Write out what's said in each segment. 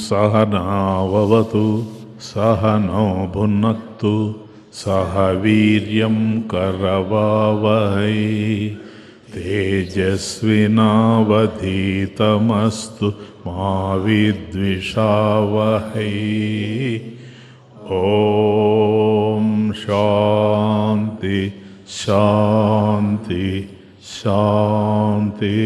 सहनाववतु सहनो भुनक्तु सह वीर्यं करवावहै तेजस्विनावधीतमस्तु मा विद्विषावहै। ओम शांति शांति शांति।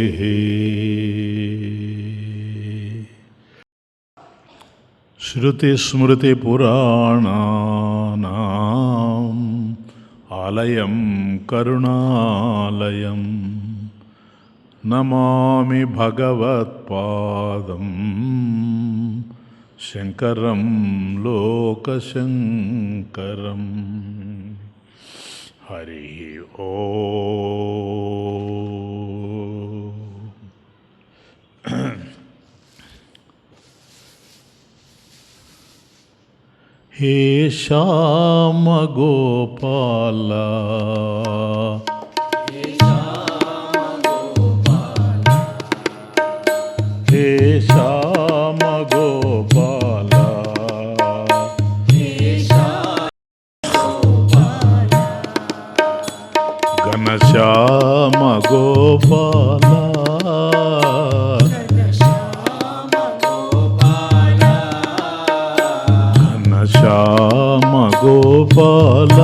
श्रुतिस्मृतिपुराणानाम् आलयं करुणालयं नमामि भगवत्पादं शंकरं लोकशंकरं। हरि ओम। हे श्याम गोपाल हे श्याम गोपाल घनश्याम गोपाल श्याम गोपाल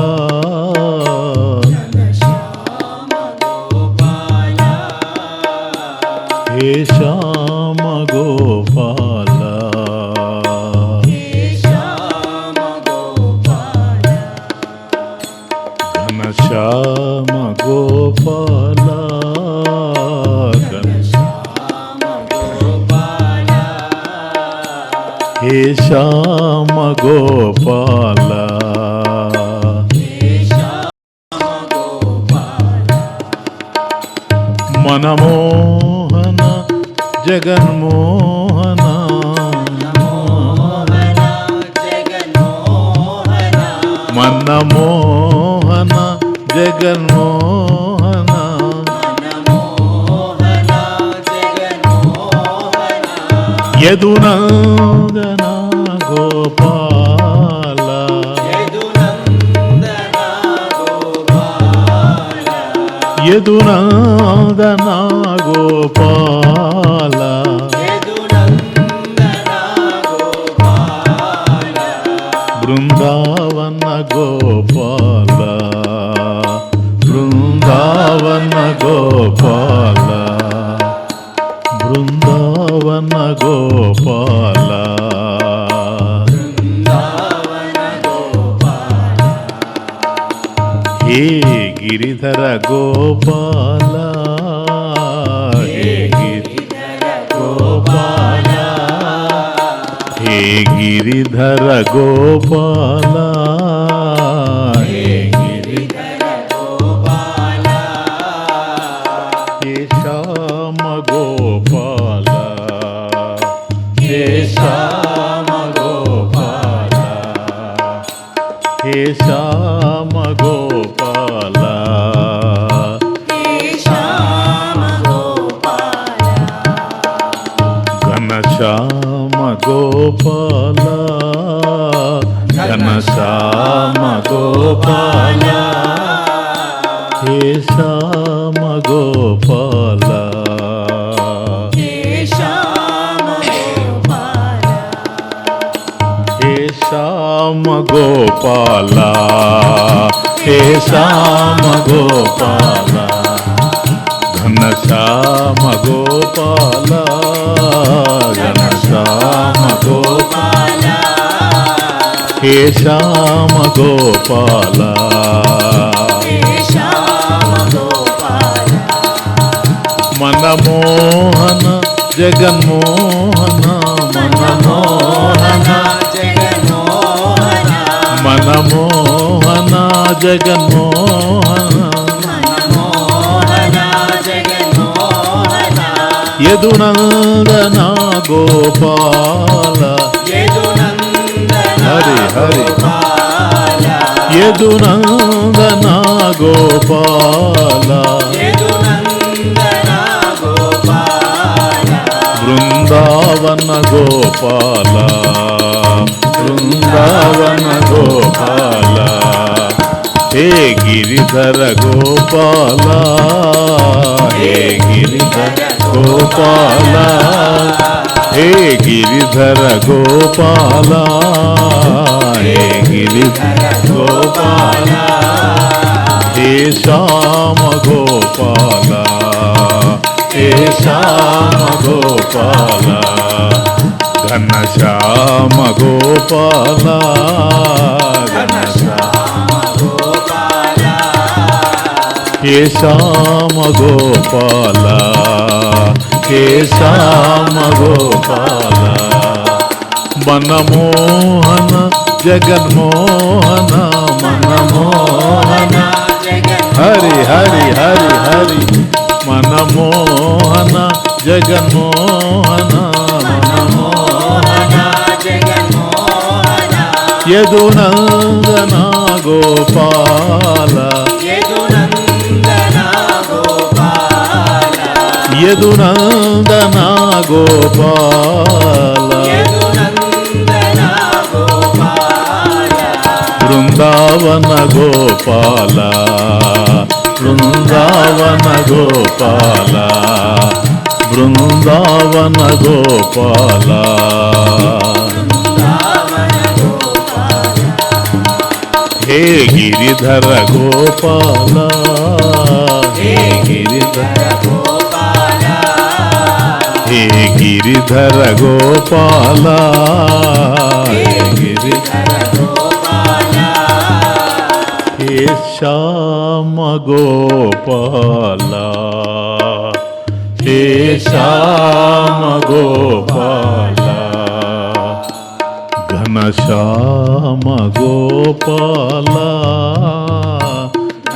हे श्याम गोपाल घनश्याम गोपाल हे श्याम गोपाल मनमोहन जगन्मोहन मनमोहन जगन्मोहन यदुनंदन गोपाल यदुनंदन गोपाल वृंदावन गोपाल वृंदावन गोपाल वृंदावन गोपाल हे गिरिधर गोपाल हे गिरिधर गोपाल हे गिरिधर गोपाल हे गिरिधर गोपाल గోపాల హే శ్యామ గోపాల ఘనశ్యామ గోపాల ఘనశ్యామ గోపాల హే శ్యామ గోపాల మనమోహన జగన్మోహన మనమోహన జగన్మోహన మనమోహన జగన్మోహన జగన్మోహన యదునందన గోపాల హరి హరి యదునందన గోపాల బృందావన గోపాల బృందావన గోపాల హే గిరిధర గోపాల హే గిరిధర గోపాల హే గిరిధర గోపాల హే గిరిధర గోపాల హే శ్యామ గోపాల హే శ్యామ గోపాల ఘనశ్యామ గోపాల ఘనశ్యామ గోపాల హే శ్యామ గోపాల హే శ్యామ గోపాల మనమోహన జగన్మోహన మనమోహన హరి హరి హరి హరి మనమోహన జగన్మోహన మనమోహన జగన్మోహన యదునందన గోపాల యదునందన గోపాల యదునందన గోపాల యదునందన గోపాల బృందావన గోపాల బృందావన గోపాల బృందావన గోపాల హే గిరిధర గోపాల హే గిరిధర గోపాల హే గిరిధర గోపాల హే గిరిధర గోపాల హే శ్యామ గోపాల హే శ్యామ గోపాల ఘనశ్యామ గోపాల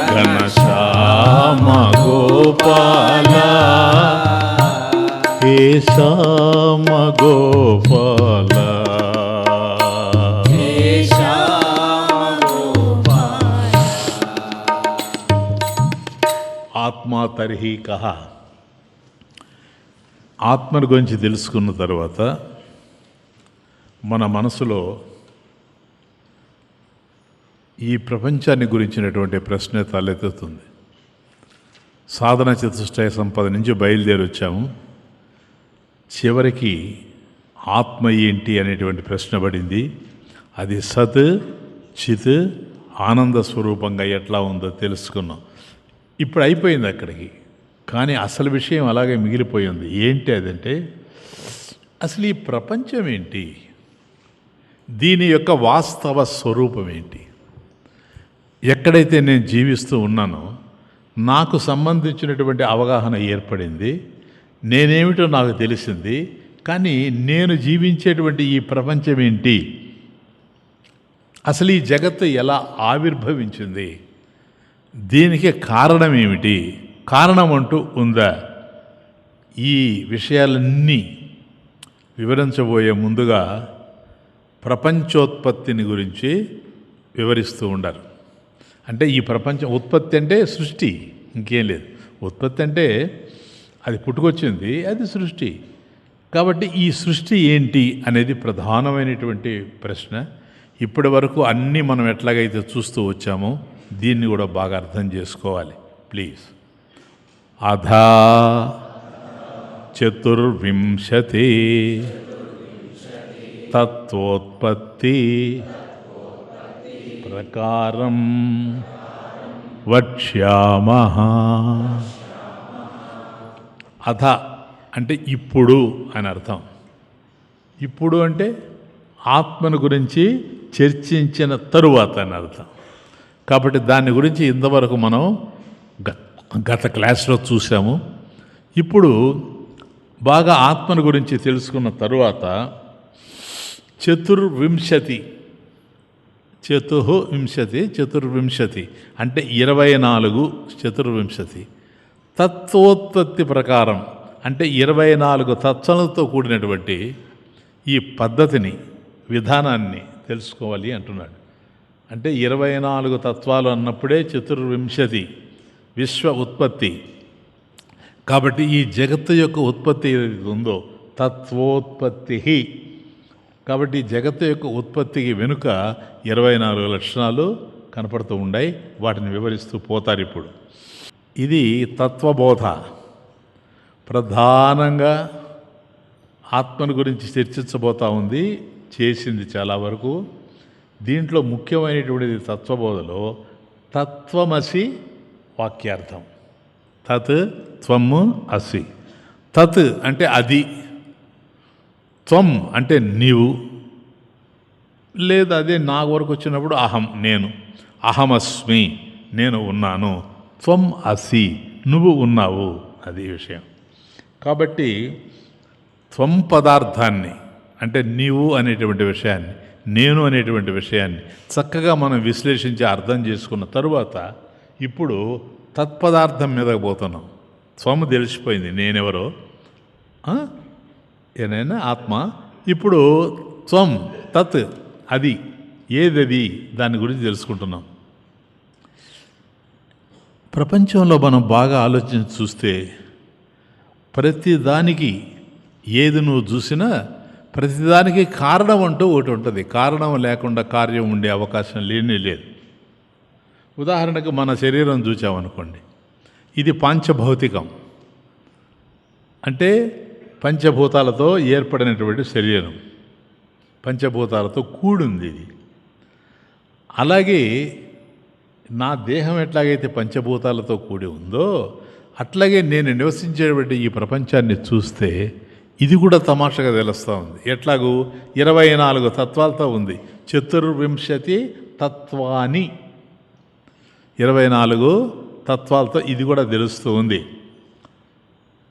ఘనశ్యామ గోపాల హే శ్యామ గోపాల ఆత్మ తర్హి కహ. ఆత్మను గురించి తెలుసుకున్న తర్వాత మన మనసులో ఈ ప్రపంచాన్ని గురించినటువంటి ప్రశ్న తలెత్తుతుంది. సాధన చతుష్టయ సంపద నుంచి బయలుదేరి వచ్చాము. చివరికి ఆత్మ ఏంటి అనేటువంటి ప్రశ్న పడింది. అది సత్ చిత్ ఆనంద స్వరూపంగా ఎట్లా ఉందో తెలుసుకున్నాం. ఇప్పుడు అయిపోయింది అక్కడికి. కానీ అసలు విషయం అలాగే మిగిలిపోయింది. ఏంటి అదంటే, అసలు ఈ ప్రపంచం ఏంటి, దీని యొక్క వాస్తవ స్వరూపం ఏంటి? ఎక్కడైతే నేను జీవిస్తూ ఉన్నానో నాకు సంబంధించినటువంటి అవగాహన ఏర్పడింది, నేనేమిటో నాకు తెలిసింది. కానీ నేను జీవించేటువంటి ఈ ప్రపంచం ఏంటి, అసలు ఈ జగత్తు ఎలా ఆవిర్భవించింది, దీనికి కారణం ఏమిటి, కారణం అంటూ ఉందా? ఈ విషయాలన్నీ వివరించబోయే ముందుగా ప్రపంచోత్పత్తిని గురించి వివరిస్తూ ఉండారు. అంటే ఈ ప్రపంచం ఉత్పత్తి అంటే సృష్టి, ఇంకేం లేదు. ఉత్పత్తి అంటే అది పుట్టుకొచ్చింది, అది సృష్టి. కాబట్టి ఈ సృష్టి ఏంటి అనేది ప్రధానమైనటువంటి ప్రశ్న. ఇప్పటి వరకు అన్నీ మనం ఎట్లాగైతే చూస్తూ వచ్చామో దీన్ని కూడా బాగా అర్థం చేసుకోవాలి ప్లీజ్. అధా చతుర్వింశతి తత్వోత్పత్తి ప్రకారం వక్ష్యామః. అథ అంటే ఇప్పుడు అని అర్థం. ఇప్పుడు అంటే ఆత్మను గురించి చర్చించిన తరువాత అని అర్థం. కాబట్టి దాని గురించి ఇంతవరకు మనం గత క్లాస్లో చూసాము. ఇప్పుడు బాగా ఆత్మను గురించి తెలుసుకున్న తరువాత చతుర్వింశతి అంటే 24 చతుర్వింశతి తత్వోత్పత్తి ప్రకారం అంటే 24 తత్వాలతో కూడినటువంటి ఈ పద్ధతిని విధానాన్ని తెలుసుకోవాలి అంటున్నాడు. అంటే 24 తత్వాలు అన్నప్పుడే చతుర్వింశతి విశ్వ ఉత్పత్తి. కాబట్టి ఈ జగత్తు యొక్క ఉత్పత్తి ఏదైతే ఉందో తత్వోత్పత్తి. కాబట్టి ఈ జగత్తు యొక్క ఉత్పత్తికి వెనుక 24 లక్షణాలు కనపడుతూ ఉన్నాయి. వాటిని వివరిస్తూ పోతారు. ఇప్పుడు ఇది తత్వబోధ. ప్రధానంగా ఆత్మను గురించి చర్చించబోతూ ఉంది, చేసింది చాలా వరకు. దీంట్లో ముఖ్యమైనటువంటిది తత్వబోధలో తత్వమసి వాక్యార్థం. తత్ త్వము అసి. తత్ అంటే అది, త్వం అంటే నీవు, లేదా అదే నా వరకు వచ్చినప్పుడు అహం నేను, అహమస్మి నేను ఉన్నాను, త్వం అసి నువ్వు ఉన్నావు, అది విషయం. కాబట్టి త్వం పదార్థాన్ని అంటే నీవు అనేటువంటి విషయాన్ని, నేను అనేటువంటి విషయాన్ని చక్కగా మనం విశ్లేషించి అర్థం చేసుకున్న తరువాత ఇప్పుడు తత్పదార్థం మీదకి పోతున్నాం. త్వము తెలిసిపోయింది నేనెవరో, ఏనైనా ఆత్మ. ఇప్పుడు త్వం తత్ అది, ఏదది దాని గురించి తెలుసుకుంటున్నాం. ప్రపంచంలో మనం బాగా ఆలోచించి చూస్తే ప్రతిదానికి ఏది నువ్వు చూసినా ప్రతిదానికి కారణం అంటూ ఒకటి ఉంటుంది. కారణం లేకుండా కార్యం ఉండే అవకాశం లేనే లేదు. ఉదాహరణకు మన శరీరం చూసామనుకోండి, ఇది పాంచభౌతికం అంటే పంచభూతాలతో ఏర్పడినటువంటి శరీరం, పంచభూతాలతో కూడింది ఇది. అలాగే నా దేహం ఎట్లాగైతే పంచభూతాలతో కూడి ఉందో అట్లాగే నేను నివసించేటువంటి ఈ ప్రపంచాన్ని చూస్తే ఇది కూడా తమాషగా తెలుస్తూ ఉంది. ఎట్లాగూ 24 తత్వాలతో ఉంది. చతుర్వింశతి తత్వాని, 24 తత్వాలతో ఇది కూడా తెలుస్తూ ఉంది.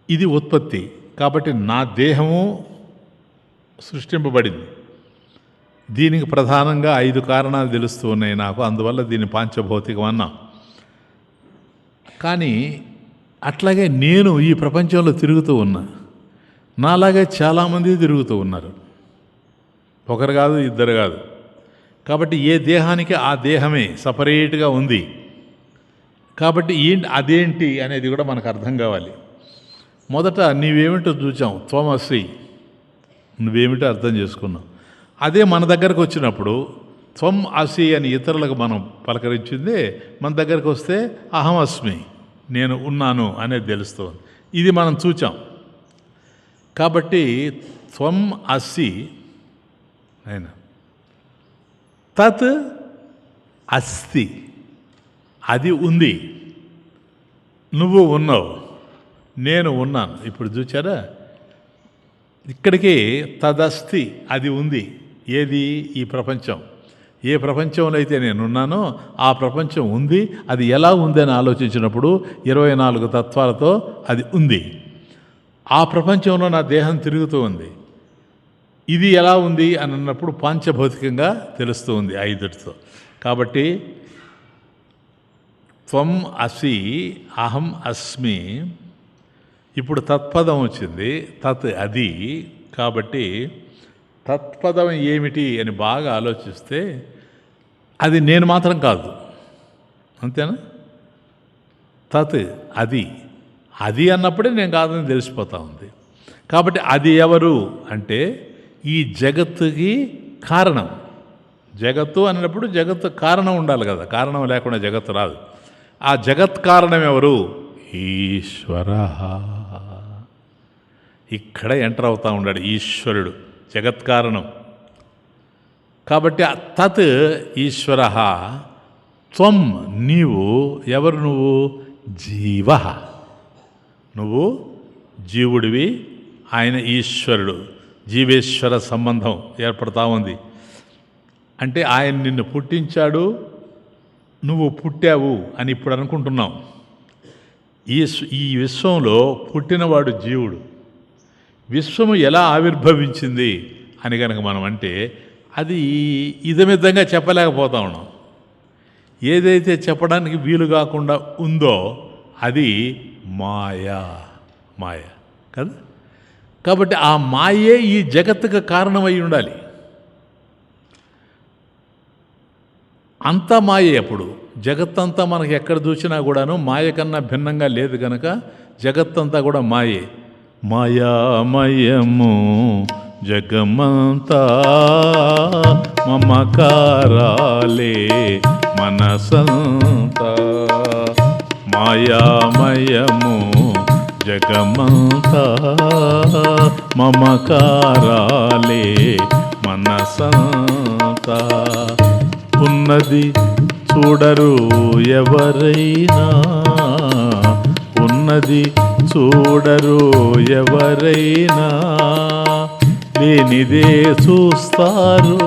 ఇది ఉత్పత్తి. కాబట్టి నా దేహము సృష్టింపబడింది. దీనికి ప్రధానంగా 5 కారణాలు తెలుస్తూ ఉన్నాయి నాకు. అందువల్ల దీన్ని పాంచభౌతికం అన్నాం. కానీ అట్లాగే నేను ఈ ప్రపంచంలో తిరుగుతూ ఉన్నా. నాలాగే చాలామంది తిరుగుతూ ఉన్నారు, ఒకరు కాదు ఇద్దరు కాదు. కాబట్టి ఏ దేహానికి ఆ దేహమే సపరేట్గా ఉంది. కాబట్టి అదేంటి అనేది కూడా మనకు అర్థం కావాలి. మొదట నీవేమిటో చూచాం, త్వమసి, నువ్వేమిటో అర్థం చేసుకున్నాం. అదే మన దగ్గరకు వచ్చినప్పుడు త్వం అసి అని ఇతరులకు మనం పలకరించిందే మన దగ్గరకు వస్తే అహం అస్మి నేను ఉన్నాను అనేది తెలుస్తుంది. ఇది మనం చూచాం. కాబట్టి త్వం అసి అయినా తత్ అస్తి అది ఉంది, నువ్వు ఉన్నావు, నేను ఉన్నాను. ఇప్పుడు చూచారా, ఇక్కడికి తదస్తి అది ఉంది. ఏది? ఈ ప్రపంచం. ఏ ప్రపంచంలో అయితే నేనున్నానో ఆ ప్రపంచం ఉంది. అది ఎలా ఉందని ఆలోచించినప్పుడు 24 తత్వాలతో అది ఉంది. ఆ ప్రపంచంలో నా దేహం తిరుగుతూ ఉంది. ఇది ఎలా ఉంది అని అన్నప్పుడు పాంచభౌతికంగా తెలుస్తూ ఉంది 5తో. కాబట్టి త్వం అసి అహం అస్మి. ఇప్పుడు తత్పదం వచ్చింది, తత్ అది. కాబట్టి తత్పదం ఏమిటి అని బాగా ఆలోచిస్తే అది నేను మాత్రం కాదు, అంతేనా? తత్ అది, అది అన్నప్పుడే నేను కాదని తెలిసిపోతా ఉంది. కాబట్టి అది ఎవరు అంటే ఈ జగత్తుకి కారణం. జగత్తు అన్నప్పుడు జగత్తు కారణం ఉండాలి కదా, కారణం లేకుండా జగత్తు రాదు. ఆ జగత్ కారణం ఎవరు? ఈశ్వర. ఇక్కడ ఎంటర్ అవుతూ ఉన్నాడు ఈశ్వరుడు, జగత్కారణం. కాబట్టి తత్ ఈశ్వర, త్వం నీవు, ఎవరు నువ్వు? జీవ, నువ్వు జీవుడివి, ఆయన ఈశ్వరుడు. జీవేశ్వర సంబంధం ఏర్పడతా ఉంది. అంటే ఆయన నిన్ను పుట్టించాడు, నువ్వు పుట్టావు అని ఇప్పుడు అనుకుంటున్నాం. ఈ విశ్వంలో పుట్టినవాడు జీవుడు. విశ్వము ఎలా ఆవిర్భవించింది అని కనుక మనం అంటే అది ఇదమిద్దంగా చెప్పలేకపోతా ఉన్నాం. ఏదైతే చెప్పడానికి వీలు కాకుండా ఉందో అది మాయా, మాయ కదా. కాబట్టి ఆ మాయే ఈ జగత్తుకు కారణమై ఉండాలి. అంతా మాయే. అప్పుడు జగత్తంతా మనకి ఎక్కడ చూసినా కూడాను మాయ కన్నా భిన్నంగా లేదు కనుక జగత్తంతా కూడా మాయే. మాయామయము జగమంతా మమకారాలే మనసంతా. మాయామయము జగమంతా మమకారాలే మనసంతా. ఉన్నది చూడరు ఎవరైనా, ఉన్నది చూడరు ఎవరైనా, లేనిదే చూస్తారు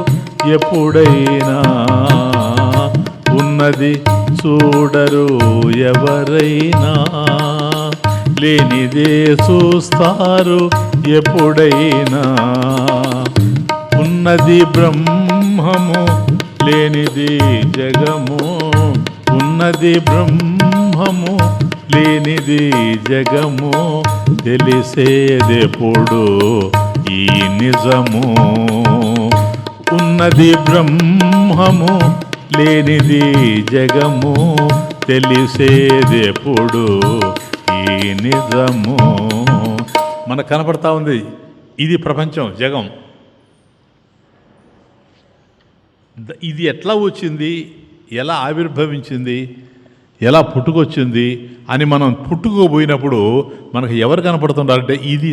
ఎప్పుడైనా. ఉన్నది చూడరు ఎవరైనా, లేనిదే చూస్తారు ఎప్పుడైనా. ఉన్నది బ్రహ్మము, లేనిది జగము. ఉన్నది బ్రహ్మము, లేనిది జగము. తెలిసేదెప్పుడు ఈ నిజము. ఉన్నది బ్రహ్మము, లేనిది జగము. తెలిసేదెప్పుడు ఈ నిజము. మనకు కనపడతా ఉంది ఇది ప్రపంచం, జగం. ఇది ఎట్లా వచ్చింది, ఎలా ఆవిర్భవించింది, ఎలా పుట్టుకొచ్చింది అని మనం పుట్టుకోబోయినప్పుడు మనకు ఎవరు కనపడుతున్నారంటే ఇది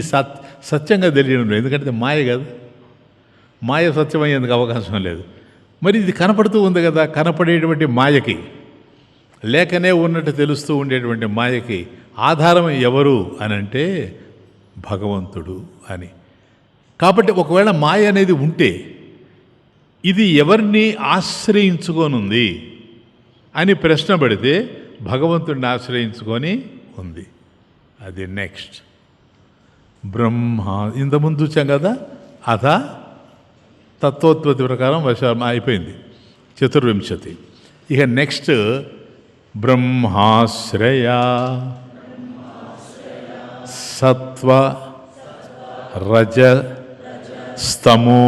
సత్యంగా తెలియడం లేదు. ఎందుకంటే మాయ కదా, మాయ సత్యమయ్యేందుకు అవకాశం లేదు. మరి ఇది కనపడుతూ ఉంది కదా, కనపడేటువంటి మాయకి, లేకనే ఉన్నట్టు తెలుస్తూ ఉండేటువంటి మాయకి ఆధారం ఎవరు అని అంటే భగవంతుడు అని. కాబట్టి ఒకవేళ మాయ అనేది ఉంటే ఇది ఎవరిని ఆశ్రయించుకోనుంది అని ప్రశ్న పడితే భగవంతుడిని ఆశ్రయించుకొని ఉంది. అది నెక్స్ట్ బ్రహ్మ. ఇంతకుముందు చూసాం కదా, అథ తత్వోత్పత్తి ప్రకారం అయిపోయింది 24. ఇక నెక్స్ట్ బ్రహ్మాశ్రయ సత్వ రజ స్తమో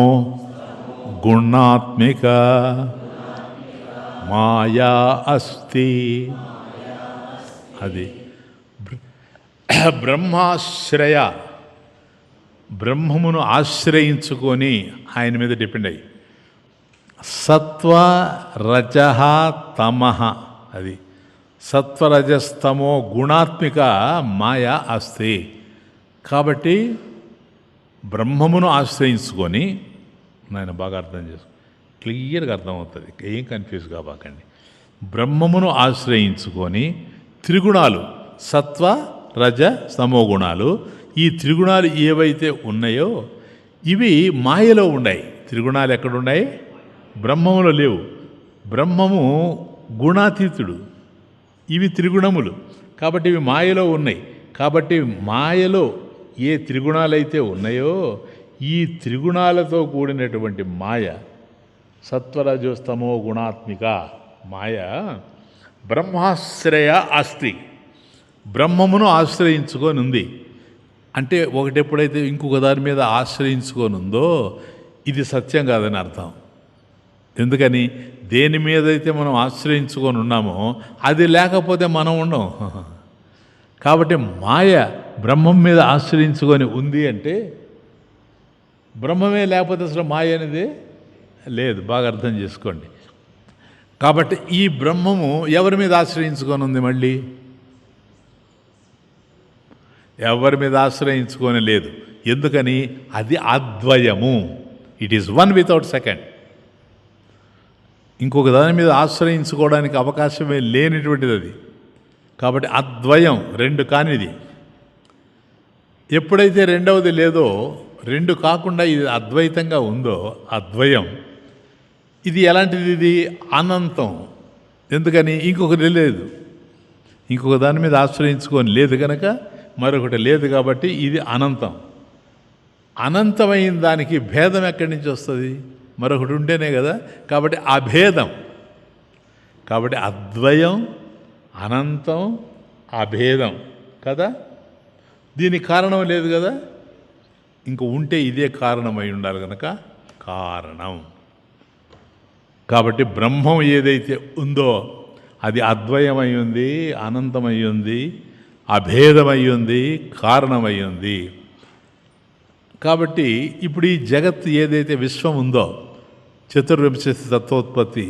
గుణాత్మిక మాయా అస్తి. అది బ్రహ్మాశ్రయ, బ్రహ్మమును ఆశ్రయించుకొని ఆయన మీద డిపెండ్ అయ్యి. సత్వ రజ తమః, అది సత్వరజస్తమో గుణాత్మిక మాయా అస్తి. కాబట్టి బ్రహ్మమును ఆశ్రయించుకొని, నాయన బాగా అర్థం చేసుకో, క్లియర్గా అర్థమవుతుంది, ఏం కన్ఫ్యూజ్ కాబాకండి. బ్రహ్మమును ఆశ్రయించుకొని త్రిగుణాలు, సత్వ రజ స్తమో గుణాలు, ఈ త్రిగుణాలు ఏవైతే ఉన్నాయో ఇవి మాయలో ఉన్నాయి. త్రిగుణాలు ఎక్కడున్నాయి? బ్రహ్మములో లేవు. బ్రహ్మము గుణాతీతుడు, ఇవి త్రిగుణములు. కాబట్టి ఇవి మాయలో ఉన్నాయి. కాబట్టి మాయలో ఏ త్రిగుణాలైతే ఉన్నాయో ఈ త్రిగుణాలతో కూడినటువంటి మాయ, సత్వరజస్తమో గుణాత్మిక మాయ బ్రహ్మాశ్రయ అస్తి, బ్రహ్మమును ఆశ్రయించుకొని ఉంది. అంటే ఒకటెప్పుడైతే ఇంకొక దాని మీద ఆశ్రయించుకొని ఉందో ఇది సత్యం కాదని అర్థం. ఎందుకని? దేని మీదైతే మనం ఆశ్రయించుకొని ఉన్నామో అది లేకపోతే మనం ఉండం. కాబట్టి మాయ బ్రహ్మం మీద ఆశ్రయించుకొని ఉంది అంటే బ్రహ్మమే లేకపోతే అసలు మాయ అనేది లేదు. బాగా అర్థం చేసుకోండి. కాబట్టి ఈ బ్రహ్మము ఎవరి మీద ఆశ్రయించుకొని ఉంది? మళ్ళీ ఎవరి మీద ఆశ్రయించుకొని లేదు. ఎందుకని? అది అద్వయము. It is one without second. ఇంకొక దాని మీద ఆశ్రయించుకోవడానికి అవకాశమే లేనిటువంటిది అది. కాబట్టి అద్వయం, రెండు కానిది. ఎప్పుడైతే రెండవది లేదో, రెండు కాకుండా ఇది అద్వైతంగా ఉందో, అద్వయం, ఇది ఎలాంటిది? ఇది అనంతం. ఎందుకని? ఇంకొకటి లేదు, ఇంకొక దాని మీద ఆశ్రయించుకొని లేదు కనుక మరొకటి లేదు, కాబట్టి ఇది అనంతం. అనంతమైన దానికి భేదం ఎక్కడి నుంచి వస్తుంది? మరొకటి ఉంటేనే కదా. కాబట్టి అభేదం. కాబట్టి అద్వయం, అనంతం, అభేదం కదా. దీనికి కారణం లేదు కదా. ఇంక ఉంటే ఇదే కారణమై ఉండాలి కనుక కారణం. కాబట్టి బ్రహ్మం ఏదైతే ఉందో అది అద్వయమై ఉంది, అనంతమై ఉంది, అభేదమై ఉంది, కారణమై ఉంది. కాబట్టి ఇప్పుడు ఈ జగత్తు ఏదైతే విశ్వం ఉందో, చతుర్వింశతి తత్వోత్పత్తి,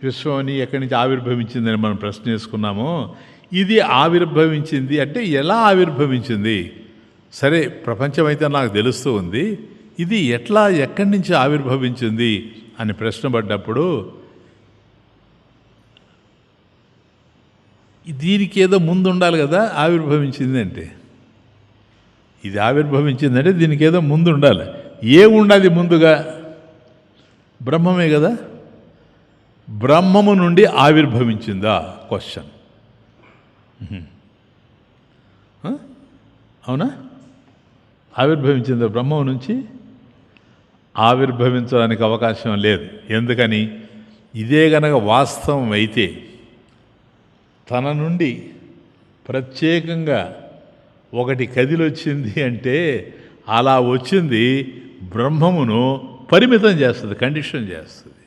విశ్వం ఎక్కడి నుంచి ఆవిర్భవించిందని మనం ప్రశ్న చేసుకున్నామో, ఇది ఆవిర్భవించింది అంటే ఎలా ఆవిర్భవించింది? సరే, ప్రపంచం అయితే నాకు తెలుస్తూ ఉంది, ఇది ఎట్లా, ఎక్కడి నుంచి ఆవిర్భవించింది అని ప్రశ్న పడ్డప్పుడు దీనికి ఏదో ముందు ఉండాలి కదా. ఆవిర్భవించింది అంటే, ఇది ఆవిర్భవించిందంటే దీనికి ఏదో ముందు ఉండాలి. ఏముండాలి ముందుగా? బ్రహ్మమే కదా. బ్రహ్మము నుండి ఆవిర్భవించిందా? క్వశ్చన్. అవునా? ఆవిర్భవించిందా బ్రహ్మం నుంచి? ఆవిర్భవించడానికి అవకాశం లేదు. ఎందుకని? ఇదే గనక వాస్తవం అయితే తన నుండి ప్రత్యేకంగా ఒకటి కదిలొచ్చింది అంటే అలా వచ్చింది బ్రహ్మమును పరిమితం చేస్తుంది, కండిషన్ చేస్తుంది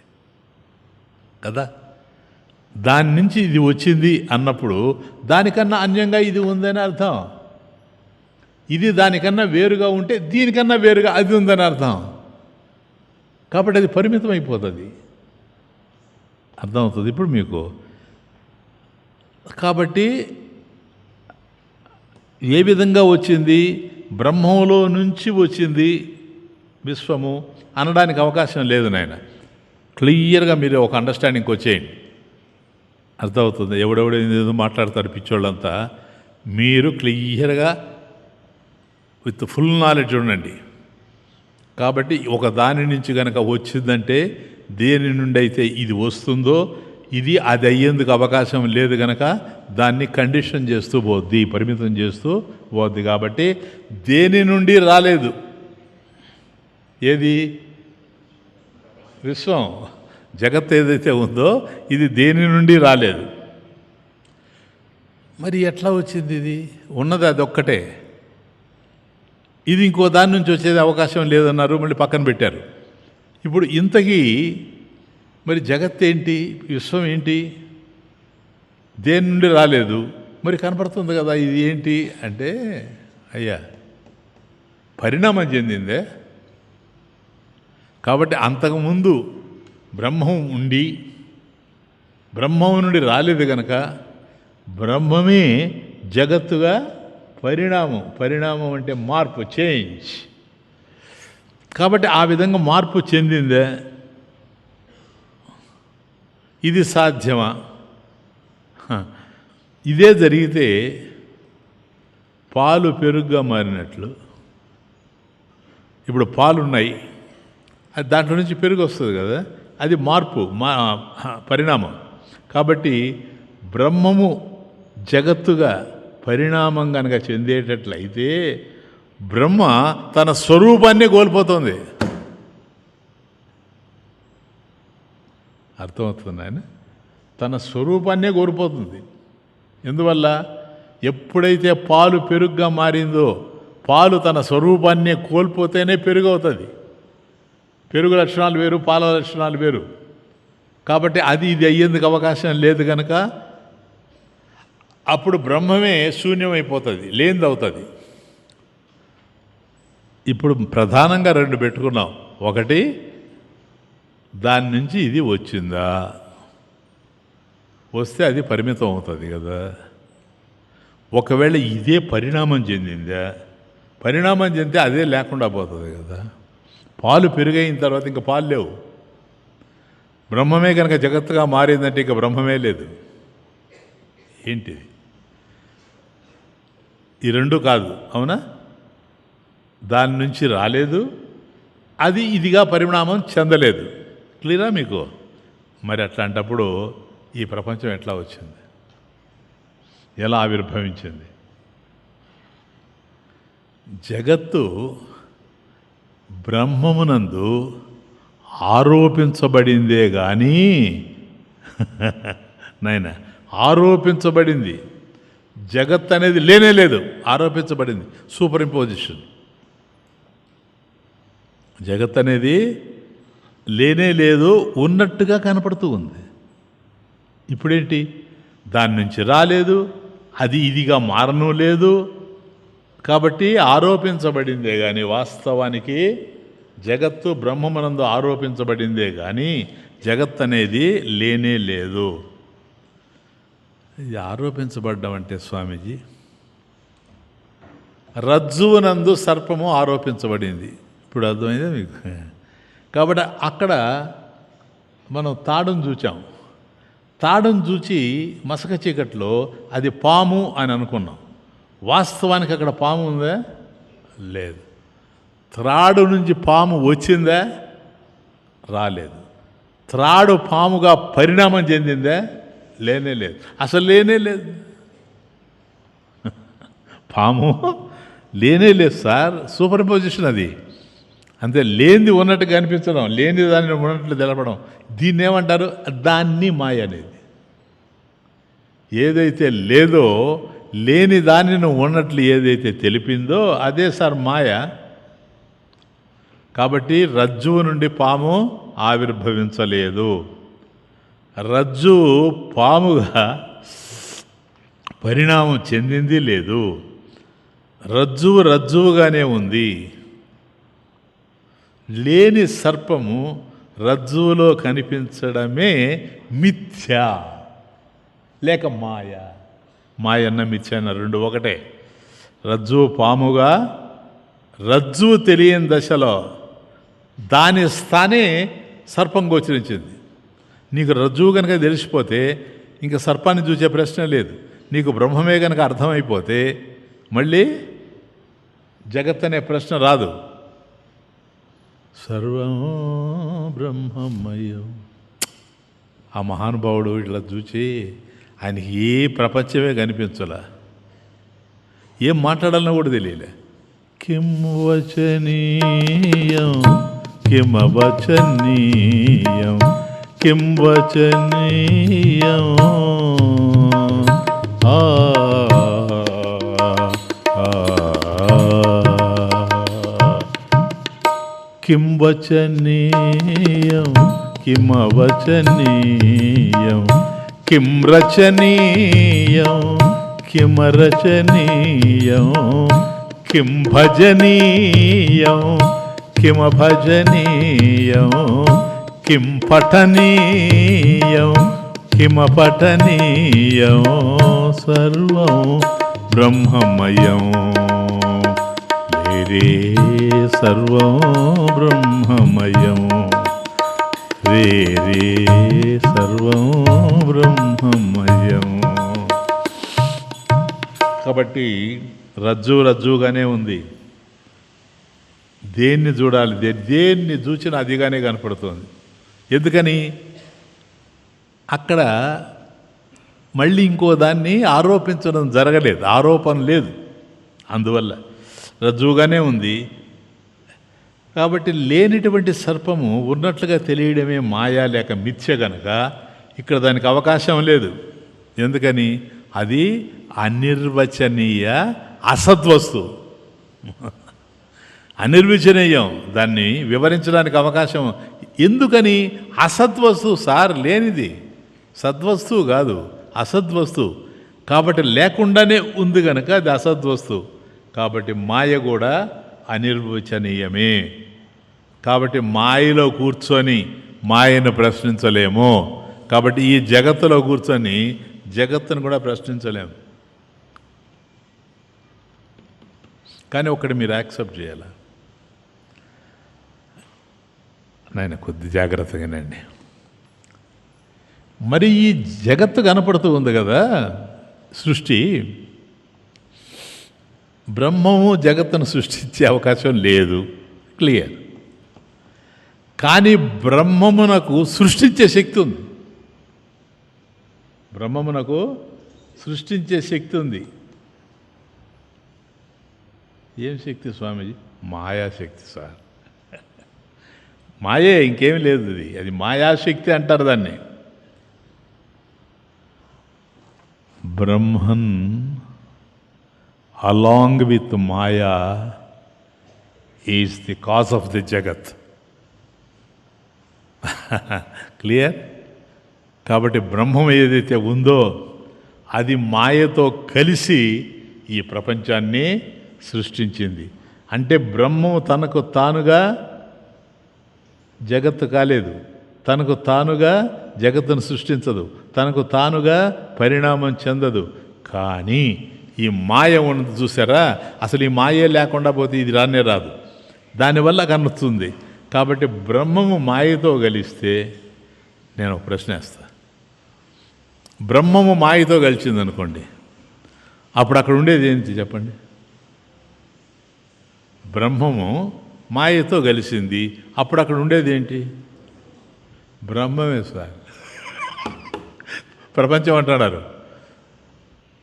కదా. దాని నుంచి ఇది వచ్చింది అన్నప్పుడు దానికన్నా అన్యంగా ఇది ఉందని అర్థం. ఇది దానికన్నా వేరుగా ఉంటే దీనికన్నా వేరుగా అది ఉందని అర్థం. కాబట్టి అది పరిమితం అయిపోతుంది. అర్థమవుతుంది ఇప్పుడు మీకు. కాబట్టి ఏ విధంగా వచ్చింది? బ్రహ్మంలో నుంచి వచ్చింది విశ్వము అనడానికి అవకాశం లేదు నాయన. క్లియర్గా మీరు ఒక అండర్స్టాండింగ్కి వచ్చేయండి, అర్థమవుతుంది. ఎవడెవడో ఏదో మాట్లాడతారు పిచ్చోళ్ళంతా. మీరు క్లియర్గా విత్ ఫుల్ నాలెడ్జ్ ఉండండి. కాబట్టి ఒక దాని నుంచి కనుక వచ్చిందంటే దేని నుండి అయితే ఇది వస్తుందో ఇది అది అయ్యేందుకు అవకాశం లేదు కనుక దాన్ని కండిషన్ చేస్తూ పోద్ది, పరిమితం చేస్తూ పోద్ది. కాబట్టి దేని నుండి రాలేదు. ఏది? విశ్వం, జగత్ ఏదైతే ఉందో ఇది దేని నుండి రాలేదు. మరి ఎట్లా వచ్చింది? ఇది ఉన్నది అదొక్కటే. ఇది ఇంకో దాని నుంచి వచ్చేది అవకాశం లేదన్నారు, మళ్ళీ పక్కన పెట్టారు. ఇప్పుడు ఇంతకీ మరి జగత్ ఏంటి? విశ్వం ఏంటి? దేని నుండి రాలేదు, మరి కనపడుతుంది కదా. ఇది ఏంటి అంటే, అయ్యా పరిణామం చెందిందే. కాబట్టి అంతకుముందు బ్రహ్మం ఉండి బ్రహ్మం నుండి రాలేదు కనుక బ్రహ్మమే జగత్తుగా పరిణామం అంటే మార్పు, చేంజ్. కాబట్టి ఆ విధంగా మార్పు చెందిందే. ఇది సాధ్యమా? ఇదే జరిగితే పాలు పెరుగుగా మారినట్లు. ఇప్పుడు పాలున్నాయి, అది దాంట్లో నుంచి పెరుగు వస్తుంది కదా, అది మార్పు, పరిణామం. కాబట్టి బ్రహ్మము జగత్తుగా పరిణామం కనుక చెందేటట్లయితే బ్రహ్మ తన స్వరూపాన్నే కోల్పోతుంది. అర్థమవుతుంది ఆయన? తన స్వరూపాన్నే కోల్పోతుంది. ఎందువల్ల? ఎప్పుడైతే పాలు పెరుగుగా మారిందో, పాలు తన స్వరూపాన్నే కోల్పోతేనే పెరుగు అవుతుంది. పెరుగు లక్షణాలు వేరు, పాల లక్షణాలు వేరు. కాబట్టి అది ఇది అయ్యేందుకు అవకాశం లేదు కనుక అప్పుడు బ్రహ్మమే శూన్యమైపోతుంది, లేనిది అవుతుంది. ఇప్పుడు ప్రధానంగా రెండు పెట్టుకున్నాం. ఒకటి, దాని నుంచి ఇది వచ్చిందా, వస్తే అది పరిమితం అవుతుంది కదా. ఒకవేళ ఇదే పరిణామం చెందిందా, పరిణామం చెందితే అదే లేకుండా పోతుంది కదా. పాలు పెరుగైన తర్వాత ఇంకా పాలు లేవు. బ్రహ్మమే కనుక జగత్తుగా మారిందంటే ఇక బ్రహ్మమే లేదు. ఏంటిది? ఈ రెండు కాదు, అవునా? దాని నుంచి రాలేదు, అది ఇదిగా పరిణామం చెందలేదు. క్లియరా మీకు? మరి అట్లాంటప్పుడు ఈ ప్రపంచం ఎట్లా వచ్చింది, ఎలా ఆవిర్భవించింది? జగత్తు బ్రహ్మమునందు ఆరోపించబడిందే కానీ నాయన ఆరోపించబడింది. జగత్ అనేది లేనే లేదు, ఆరోపించబడింది. Super imposition. జగత్ అనేది లేనే లేదు, ఉన్నట్టుగా కనపడుతూ ఉంది. ఇప్పుడేంటి? దాని నుంచి రాలేదు, అది ఇదిగా మారను లేదు, కాబట్టి ఆరోపించబడిందే కానీ వాస్తవానికి జగత్తు బ్రహ్మమునందు ఆరోపించబడిందే కానీ జగత్ అనేది లేనే లేదు. ఇది ఆరోపించబడ్డం అంటే స్వామీజీ, రజ్జువునందు సర్పము ఆరోపించబడింది. ఇప్పుడు అర్థమైందా మీకు? కాబట్టి అక్కడ మనం తాడును చూచాం. తాడును చూచి మసక చీకట్లో అది పాము అని అనుకున్నాం. వాస్తవానికి అక్కడ పాము ఉందా? లేదు. త్రాడు నుంచి పాము వచ్చిందా? రాలేదు. త్రాడు పాముగా పరిణామం చెందిందా? లేనే లేదు, అసలు లేనే లేదు. పాము లేనే లేదు సార్, సూపర్ పొజిషన్ అది. అంతే, లేనిది ఉన్నట్టుగా అనిపించడం, లేనిది దాన్ని ఉన్నట్లు తెలపడం, దీన్ని ఏమంటారు? దాన్ని మాయ అనేది. ఏదైతే లేదో, లేని దానిని ఉన్నట్లు ఏదైతే తెలిపిందో అదే సార్ మాయ. కాబట్టి రజ్జువు నుండి పాము ఆవిర్భవించలేదు. రజ్జు పాముగా పరిణామం చెందింది లేదు. రజ్జువు రజ్జువుగానే ఉంది. లేని సర్పము రజ్జువులో కనిపించడమే మిథ్య లేక మాయ. మాయన్న మిథ్య అన్న రెండు ఒకటే. రజ్జువు పాముగా, రజ్జువు తెలియని దశలో దాని స్థానే సర్పం గోచరించింది. నీకు రజ్జువు కనుక తెలిసిపోతే ఇంకా సర్పాన్ని చూసే ప్రశ్న లేదు. నీకు బ్రహ్మమే కనుక అర్థమైపోతే మళ్ళీ జగత్ అనే ప్రశ్న రాదు. సర్వం బ్రహ్మమయం. ఆ మహానుభావుడు ఇట్లా చూచి ఆయనకి ఏ ప్రపంచమే కనిపించలే, ఏం మాట్లాడాలన్నా కూడా తెలియలే. కిం వచనీయం కిమవచనీయం కిం వచనీయం కిం వచనీయం కిమవచనీయం కిం రచనీయం కిమరచనీయం కిం భజనీయం కిమభజనీయం కిం పఠనీయం కిమపఠనీయం సర్వం బ్రహ్మమయం. రే సర్వం బ్రహ్మమయం. రే సర్వం బ్రహ్మమయం. కాబట్టి రజ్జుగానే ఉంది. దేన్ని చూడాలి, దేన్ని చూచినా అదిగానే కనపడుతుంది. ఎందుకని? అక్కడ మళ్ళీ ఇంకో దాన్ని ఆరోపించడం జరగలేదు, ఆరోపణ లేదు. అందువల్ల రజ్జుగానే ఉంది. కాబట్టి లేనిటువంటి సర్పము ఉన్నట్లుగా తెలియడమే మాయా లేక మిథ్య గనక ఇక్కడ దానికి అవకాశం లేదు. ఎందుకని? అది అనిర్వచనీయ అసద్వస్తువు, అనిర్వచనీయం. దాన్ని వివరించడానికి అవకాశం ఎందుకని? అసద్వస్తువు సార్, లేనిది. సద్వస్తువు కాదు, అసద్వస్తువు. కాబట్టి లేకుండానే ఉంది కనుక అది అసద్వస్తువు. కాబట్టి మాయ కూడా అనిర్వచనీయమే. కాబట్టి మాయలో కూర్చొని మాయను ప్రశ్నించలేము. కాబట్టి ఈ జగత్తులో కూర్చొని జగత్తును కూడా ప్రశ్నించలేము. కానీ ఒకటి మీరు యాక్సెప్ట్ చేయాలి నాయన, కొద్ది జాగ్రత్తగానండి. మరి ఈ జగత్తు కనపడుతూ ఉంది కదా, సృష్టి. బ్రహ్మము జగత్తును సృష్టించే అవకాశం లేదు, క్లియర్. కానీ బ్రహ్మమునకు సృష్టించే శక్తి ఉంది. బ్రహ్మమునకు సృష్టించే శక్తి ఉంది. ఏం శక్తి స్వామీజీ? మాయాశక్తి సార్. మాయే, ఇంకేం లేదు. అది మాయాశక్తి అంటారు దాన్ని. Brahman along with Maya is the cause of the జగత్. క్లియర్? కాబట్టి బ్రహ్మం ఏదైతే ఉందో అది మాయతో కలిసి ఈ ప్రపంచాన్ని సృష్టించింది. అంటే బ్రహ్మం తనకు తానుగా జగత్తు కాలేదు, తనకు తానుగా జగత్తును సృష్టించదు, తనకు తానుగా పరిణామం చెందదు. కానీ ఈ మాయ ఉన్నది చూసారా, అసలు ఈ మాయే లేకుండా పోతే ఇది రానే రాదు, దానివల్ల కనుస్తుంది. కాబట్టి బ్రహ్మము మాయతో కలిస్తే, నేను ఒక ప్రశ్న వేస్తా, బ్రహ్మము మాయతో కలిసింది అనుకోండి, అప్పుడు అక్కడ ఉండేది ఏంటి చెప్పండి? బ్రహ్మము మాయతో కలిసింది, అప్పుడు అక్కడ ఉండేది ఏంటి? బ్రహ్మమే సార్. ప్రపంచం అంటున్నారు,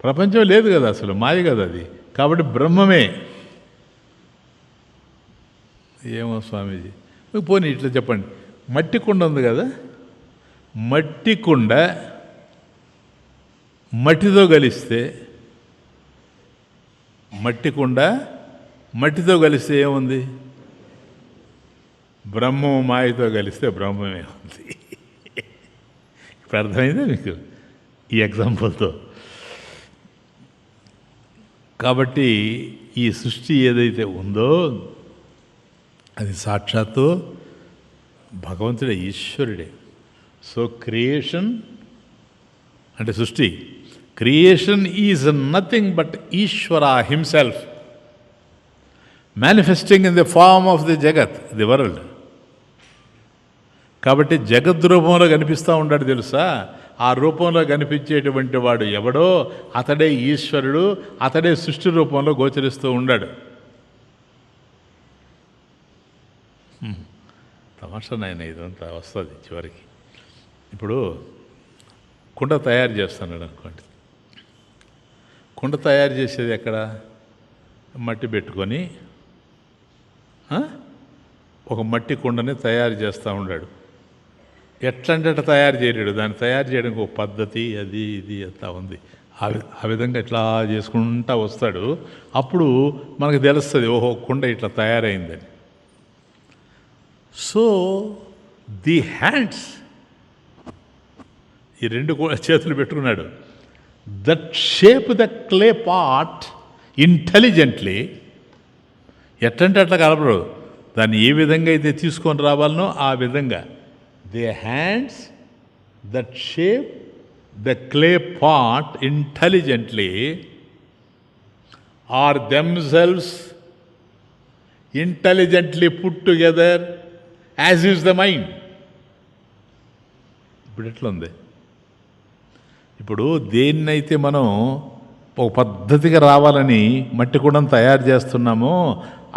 ప్రపంచం లేదు కదా, అసలు మాయ కదా అది. కాబట్టి బ్రహ్మమే. ఏమో స్వామీజీ, పోనీ ఇట్లా చెప్పండి, మట్టి కుండ ఉంది కదా, మట్టి కుండ మట్టితో కలిస్తే, మట్టి కుండ మట్టితో కలిస్తే ఏముంది? బ్రహ్మము మాయతో కలిస్తే బ్రహ్మమే ఉంది. ఇప్పుడు అర్థమైందా మీకు ఈ ఎగ్జాంపుల్తో? కాబట్టి ఈ సృష్టి ఏదైతే ఉందో అది సాక్షాత్తు భగవంతుడే, ఈశ్వరుడే. సో క్రియేషన్ అంటే సృష్టి, creation is nothing but Ishwara himself manifesting in the form of the jagat, the world. కాబట్టి జగద్ రూపంలో కనిపిస్తూ ఉంటాడు తెలుసా. ఆ రూపంలో కనిపించేటువంటి వాడు ఎవడో అతడే ఈశ్వరుడు, అతడే సృష్టి రూపంలో గోచరిస్తూ ఉన్నాడు. తమాషా నాయన, ఇదంతా వస్తుంది చివరికి. ఇప్పుడు కుండ తయారు చేస్తున్నాడు అనుకోండి, కుండ తయారు చేసేది ఎక్కడ? మట్టి పెట్టుకొని ఒక మట్టి కుండని తయారు చేస్తూ ఉన్నాడు. ఎట్లంటే అట్లా తయారు చేయలేడు, దాన్ని తయారు చేయడానికి ఒక పద్ధతి అది ఇది అంతా ఉంది. ఆ విధంగా ఇట్లా చేసుకుంటూ వస్తాడు. అప్పుడు మనకు తెలుస్తుంది, ఓహో కుండ ఇట్లా తయారైందని. సో ది హ్యాండ్స్, ఈ రెండు చేతులు పెట్టుకున్నాడు, that shape the clay pot intelligently. ఎట్లంటే అట్లా కలపడు, దాన్ని ఏ విధంగా అయితే తీసుకొని రావాలనో ఆ విధంగా. The hands that shape the clay pot intelligently are themselves intelligently put together as is the mind. ఇప్పుడు ఎట్లుంది? ఇప్పుడు దేన్నైతే మనం ఒక పద్ధతిగా రావాలని మట్టి కుండను తయారు చేస్తున్నామో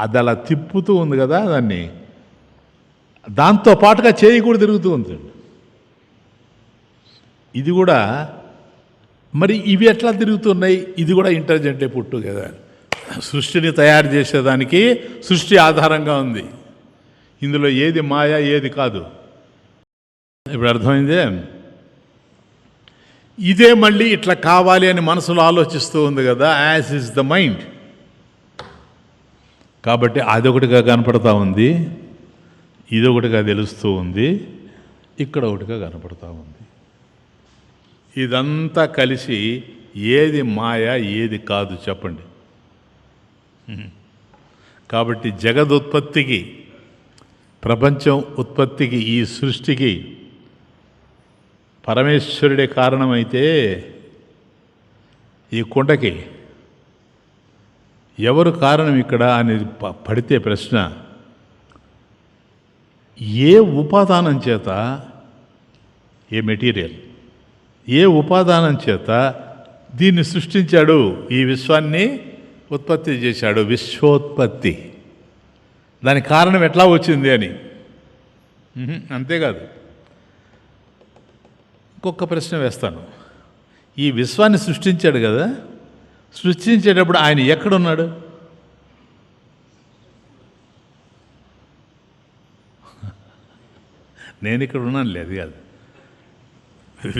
అది అలా తిప్పుతూ ఉంది కదా, దాన్ని దాంతో పాటుగా చేయి కూడా తిరుగుతూ ఉంది. ఇది కూడా మరి ఇవి ఎట్లా తిరుగుతున్నాయి? ఇది కూడా ఇంటెలిజెంట్లీ పుట్టు కదా, సృష్టిని తయారు చేసేదానికి సృష్టి ఆధారంగా ఉంది. ఇందులో ఏది మాయ ఏది కాదు. ఇప్పుడు అర్థమైందే? ఇదే మళ్ళీ ఇట్లా కావాలి అని మనసులో ఆలోచిస్తూ ఉంది కదా, యాజ్ ఇస్ ద మైండ్. కాబట్టి అదొకటిగా కనపడతా ఉంది, ఇదొకటిగా తెలుస్తూ ఉంది, ఇక్కడ ఒకటిగా కనపడతా ఉంది. ఇదంతా కలిసి ఏది మాయ ఏది కాదు చెప్పండి. కాబట్టి జగదుత్పత్తికి, ప్రపంచం ఉత్పత్తికి, ఈ సృష్టికి పరమేశ్వరుడే కారణమైతే ఈ కుండకి ఎవరు కారణం ఇక్కడ అనేది పడితే ప్రశ్న, ఏ ఉపాదానం చేత, ఏ మెటీరియల్ ఏ ఉపాదానం చేత దీన్ని సృష్టించాడు, ఈ విశ్వాన్ని ఉత్పత్తి చేశాడు, విశ్వోత్పత్తి. దానికి కారణం ఎట్లా వచ్చింది అని. అంతేకాదు, ఇంకొక ప్రశ్న వేస్తాను. ఈ విశ్వాన్ని సృష్టించాడు కదా, సృష్టించేటప్పుడు ఆయన ఎక్కడున్నాడు? నేను ఇక్కడ ఉన్నాను లేదు కాదు.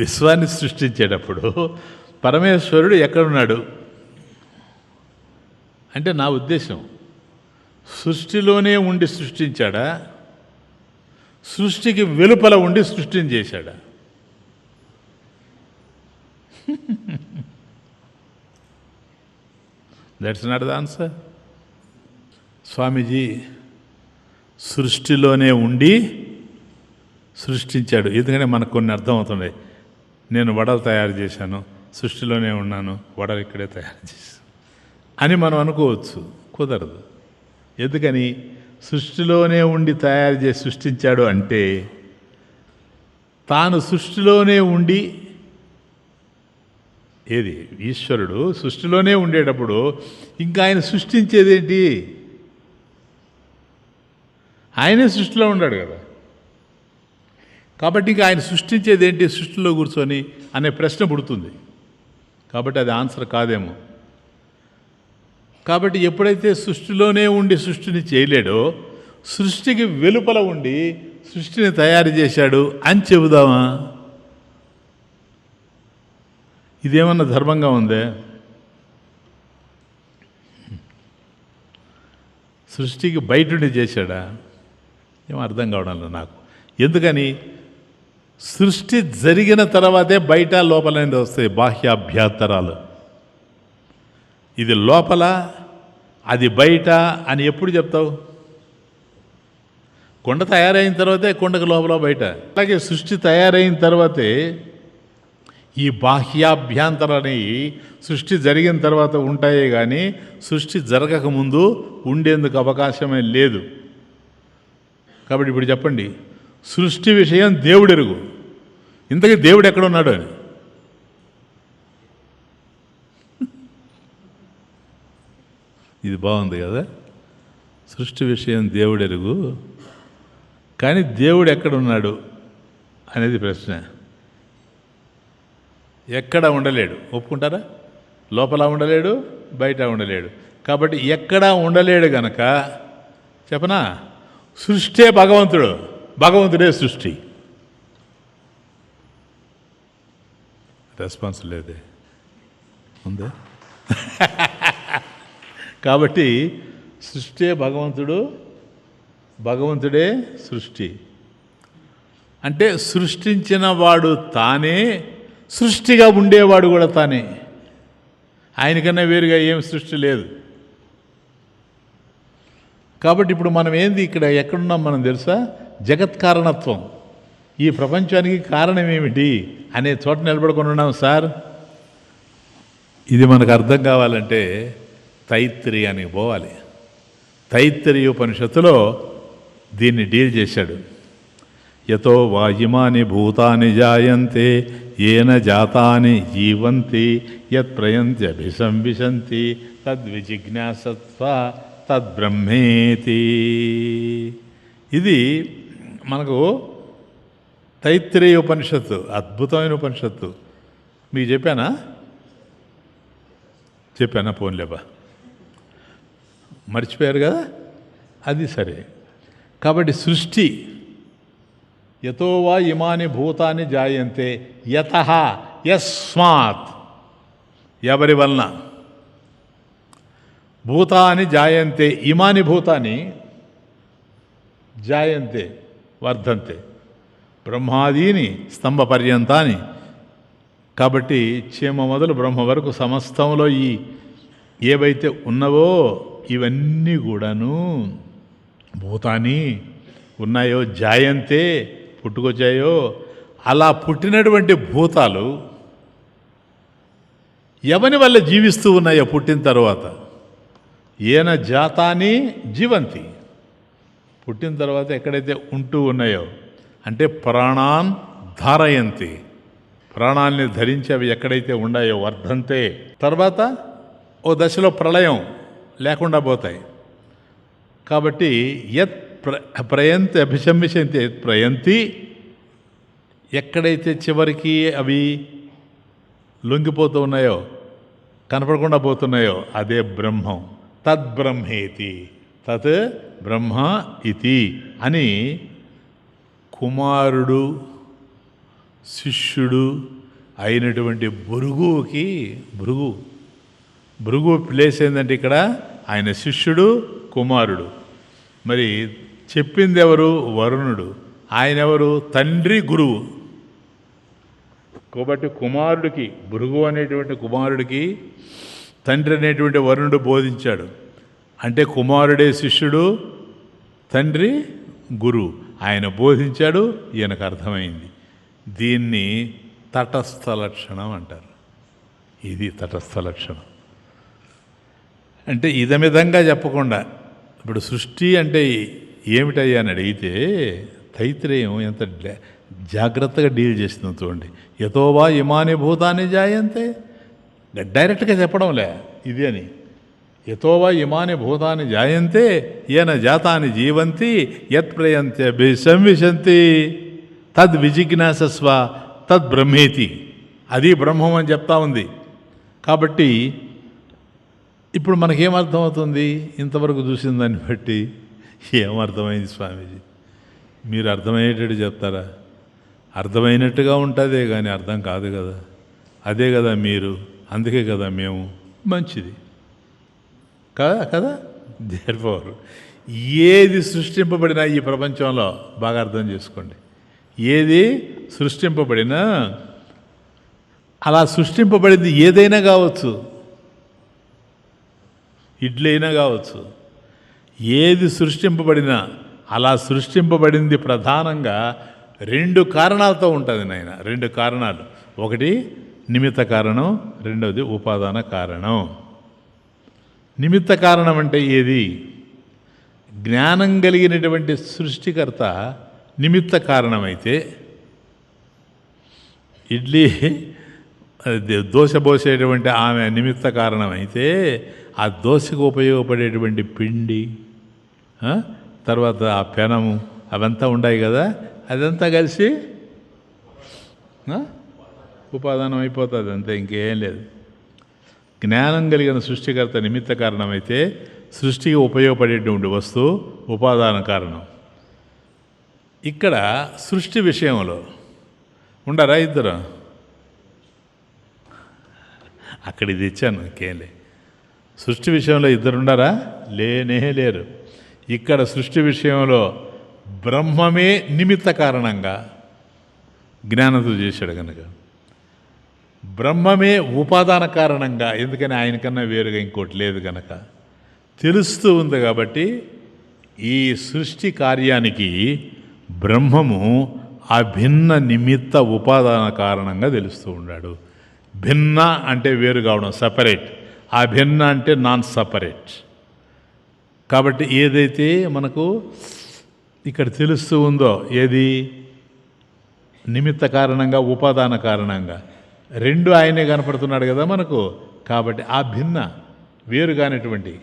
విశ్వాన్ని సృష్టించేటప్పుడు పరమేశ్వరుడు ఎక్కడున్నాడు అంటే, నా ఉద్దేశం సృష్టిలోనే ఉండి సృష్టించాడా, సృష్టికి వెలుపల ఉండి సృష్టిని చేశాడా? That's not the answer. స్వామీజీ సృష్టిలోనే ఉండి సృష్టించాడు. ఎందుకంటే మనకు కొన్ని అర్థమవుతుంది. నేను వడలు తయారు చేశాను, సృష్టిలోనే ఉన్నాను, వడలు ఇక్కడే తయారు చేశాను అని మనం అనుకోవచ్చు. కుదరదు. ఎందుకని? సృష్టిలోనే ఉండి తయారు చేసి సృష్టించాడు అంటే, తాను సృష్టిలోనే ఉండి, ఏది ఈశ్వరుడు సృష్టిలోనే ఉండేటప్పుడు ఇంకా ఆయన సృష్టించేదేంటి? ఆయనే సృష్టిలో ఉన్నాడు కదా. కాబట్టి ఇంకా ఆయన సృష్టించేదేంటి సృష్టిలో కూర్చొని అనే ప్రశ్న పుడుతుంది. కాబట్టి అది ఆన్సర్ కాదేమో. కాబట్టి ఎప్పుడైతే సృష్టిలోనే ఉండి సృష్టిని చేయలేడో, సృష్టికి వెలుపల ఉండి సృష్టిని తయారు చేశాడు అని చెబుదామా? ఇదేమన్నా ధర్మంగా ఉందే? సృష్టికి బయటుండి చేశాడా? ఏమో అర్థం కావడంలో నాకు. ఎందుకని? సృష్టి జరిగిన తర్వాతే బయట లోపల వస్తాయి బాహ్యాభ్యంతరాలు. ఇది లోపల, అది బయట అని ఎప్పుడు చెప్తావు? కొండ తయారైన తర్వాతే కొండకు లోపల బయట. అలాగే సృష్టి తయారైన తర్వాతే ఈ బాహ్యాభ్యంతరాన్ని సృష్టి జరిగిన తర్వాత ఉంటాయే కానీ సృష్టి జరగకముందు ఉండేందుకు అవకాశమే లేదు. కాబట్టి ఇప్పుడు చెప్పండి, సృష్టి విషయం దేవుడెరుగు, ఇంతకీ దేవుడు ఎక్కడున్నాడు అని. ఇది బాగుంది కదా. సృష్టి విషయం దేవుడెరుగు, కానీ దేవుడు ఎక్కడున్నాడు అనేది ప్రశ్న. ఎక్కడ ఉండలేడు, ఒప్పుకుంటారా? లోపల ఉండలేడు, బయట ఉండలేడు. కాబట్టి ఎక్కడా ఉండలేడు గనక చెప్పనా, సృష్టే భగవంతుడు, భగవంతుడే సృష్టి. రెస్పాన్స్ లేదే, ఉందే? కాబట్టి సృష్టే భగవంతుడు, భగవంతుడే సృష్టి. అంటే సృష్టించిన వాడు తానే, సృష్టిగా ఉండేవాడు కూడా తానే. ఆయనకన్నా వేరుగా ఏం సృష్టి లేదు. కాబట్టి ఇప్పుడు మనం ఏంది, ఇక్కడ ఎక్కడున్నాం మనం తెలుసా? జగత్కారణత్వం, ఈ ప్రపంచానికి కారణం ఏమిటి అనే చోట నిలబడుకొని ఉన్నాం సార్. ఇది మనకు అర్థం కావాలంటే తైత్తిరీయానికి పోవాలి. తైత్తిరీయ ఉపనిషత్తులో దీన్ని డీల్ చేశాడు. యతో వాయిమాని భూతాని జాయంతే ఏన జాతాని జీవంతి యత్ ప్రయంత్యభిసంవిశంతి తద్విజిజ్ఞాసత్వ తద్బ్రహ్మేతి. ఇది మనకు తైత్తిరీయ ఉపనిషత్తు, అద్భుతమైన ఉపనిషత్తు. మీకు చెప్పానా పోన్లేబా, మర్చిపోయారు కదా. అది సరే. కాబట్టి సృష్టి యతో వా ఇమాని భూతాన్ని జాయంతే, యతః యస్మాత్, ఎవరి వలన, భూతాని జాయంతే, ఇమాని భూతాని జాయంతే వర్ధంతే, బ్రహ్మాదీని స్తంభ పర్యంతాని. కాబట్టి చీమ మొదలు బ్రహ్మ వరకు సమస్తంలో ఈ ఏవైతే ఉన్నవో ఇవన్నీ కూడాను భూతాని ఉన్నాయో, జాయంతే పుట్టుకొచ్చాయో, అలా పుట్టినటువంటి భూతాలు ఎవని వల్ల జీవిస్తూ ఉన్నాయో పుట్టిన తర్వాత, ఏన జాతాని జీవంతి, పుట్టిన తర్వాత ఎక్కడైతే ఉంటూ ఉన్నాయో అంటే ప్రాణాన్ ధారయంతి, ప్రాణాల్ని ధరించి అవి ఎక్కడైతే ఉన్నాయో వర్ధంతే. తర్వాత ఓ దశలో ప్రళయం లేకుండా పోతాయి. కాబట్టి యత్ ప్రయంతి అభిశంవిశంతి యత్ ప్రయంతి, ఎక్కడైతే చివరికి అవి లొంగిపోతూ ఉన్నాయో, కనపడకుండా పోతున్నాయో అదే బ్రహ్మం. తద్బ్రహ్మేతి, తత్ బ్రహ్మ ఇతి అని కుమారుడు శిష్యుడు అయినటువంటి భృగు ప్లేస్ ఏంటంటే ఇక్కడ ఆయన శిష్యుడు కుమారుడు. మరి చెప్పింది ఎవరు? వరుణుడు. ఆయన ఎవరు? తండ్రి గురువు. కాబట్టి కుమారుడికి, భృగు అనేటువంటి కుమారుడికి తండ్రి అనేటువంటి వరుణుడు బోధించాడు. అంటే కుమారుడే శిష్యుడు, తండ్రి గురువు. ఆయన బోధించాడు, ఈయనకు అర్థమైంది. దీన్ని తటస్థ లక్షణం అంటారు. ఇది తటస్థ లక్షణం. అంటే ఇదమిదంగా చెప్పకుండా, ఇప్పుడు సృష్టి అంటే ఏమిటయ్యా అని అడిగితే తైత్రేయం ఎంత జాగ్రత్తగా డీల్ చేస్తుంది చూడండి. యతోవా ఇమాని భూతాన్ని జాయంతే, డైరెక్ట్గా చెప్పడంలే ఇది అని. యతోవా ఇమాని భూతాన్ని జాయంతే ఏన జాతాన్ని జీవంతి యత్ ప్రయంతే సంవిశంతి తద్ విజిజ్ఞాసస్వ తద్ బ్రహ్మేతి. అది బ్రహ్మం అని చెప్తా ఉంది. కాబట్టి ఇప్పుడు మనకేమర్థమవుతుంది? ఇంతవరకు చూసిన దాన్ని బట్టి ఏమర్థమైంది స్వామీజీ? మీరు అర్థమయ్యేటట్టు చెప్తారా? అర్థమైనట్టుగా ఉంటుందే కానీ అర్థం కాదు కదా. అదే కదా మీరు, అందుకే కదా మేము. మంచిది కదా. దేర్ఫోర్ ఏది సృష్టింపబడినా ఈ ప్రపంచంలో బాగా అర్థం చేసుకోండి, ఏది సృష్టింపబడినా అలా సృష్టింపబడింది ఏదైనా కావచ్చు, ఇడ్లీ అయినా కావచ్చు. ఏది సృష్టింపబడినా అలా సృష్టింపబడింది ప్రధానంగా 2 కారణాలతో ఉంటుంది నాయన. 2 కారణాలు. ఒకటి నిమిత్త కారణం, రెండవది ఉపాదాన కారణం. నిమిత్త కారణం అంటే ఏది? జ్ఞానం కలిగినటువంటి సృష్టికర్త నిమిత్త కారణమైతే, ఇడ్లీ దోశ పోసేటువంటి ఆమె నిమిత్త కారణమైతే, ఆ దోశకు ఉపయోగపడేటువంటి పిండి, తర్వాత ఆ పెనము, అవంతా ఉన్నాయి కదా, అదంతా కలిసి ఉపాదానం అయిపోతుంది అంతే, ఇంకేం లేదు. జ్ఞానం కలిగిన సృష్టికర్త నిమిత్త కారణమైతే సృష్టికి ఉపయోగపడేటువంటి వస్తువు ఉపాదాన కారణం. ఇక్కడ సృష్టి విషయంలో ఉండరా ఇద్దరు? అక్కడ ఇది ఇచ్చాను, ఇంకేంలే. సృష్టి విషయంలో ఇద్దరు ఉండరా? లేనే లేరు. ఇక్కడ సృష్టి విషయంలో బ్రహ్మమే నిమిత్త కారణంగా జ్ఞానంతో చేశాడు కనుక, బ్రహ్మమే ఉపాదాన కారణంగా, ఎందుకని ఆయనకన్నా వేరుగా ఇంకోటి లేదు కనుక తెలుస్తూ ఉంది. కాబట్టి ఈ సృష్టి కార్యానికి బ్రహ్మము అభిన్న నిమిత్త ఉపాదాన కారణంగా తెలుస్తూ ఉన్నాడు. భిన్న అంటే వేరు కావడం, సపరేట్. అభిన్న అంటే నాన్ సపరేట్. కాబట్టి ఏదైతే మనకు ఇక్కడ తెలుస్తూ ఉందో, ఏది నిమిత్త కారణంగా ఉపాదాన కారణంగా, 2 ఆయనే కనపడుతున్నాడు కదా మనకు. కాబట్టి ఆ భిన్న వేరు కానిటువంటి,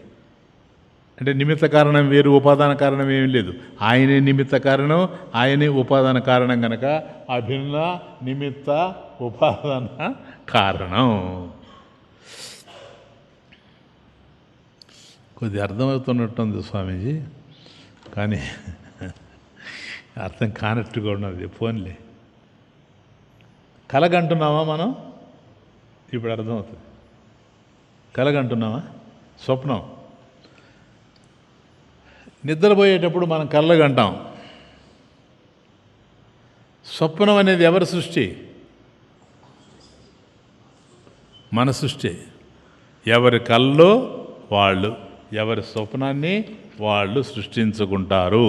అంటే నిమిత్త కారణం వేరు, ఉపాదాన కారణం ఏమీ లేదు. ఆయనే నిమిత్త కారణం, ఆయనే ఉపాదాన కారణం కనుక అభిన్న నిమిత్త ఉపాదాన కారణం. కొద్దిగా అర్థమవుతున్నట్టుంది స్వామీజీ, కానీ అర్థం కానట్టుగా ఉన్నది. ఫోన్లే కలగంటున్నామా మనం? ఇప్పుడు అర్థమవుతుంది. కలగంటున్నామా? స్వప్నం. నిద్రపోయేటప్పుడు మనం కళ్ళగంటాం. స్వప్నం అనేది ఎవరి సృష్టి? మన సృష్టి. ఎవరి కల్లో వాళ్ళు, ఎవరి స్వప్నాన్ని వాళ్ళు సృష్టించుకుంటారు.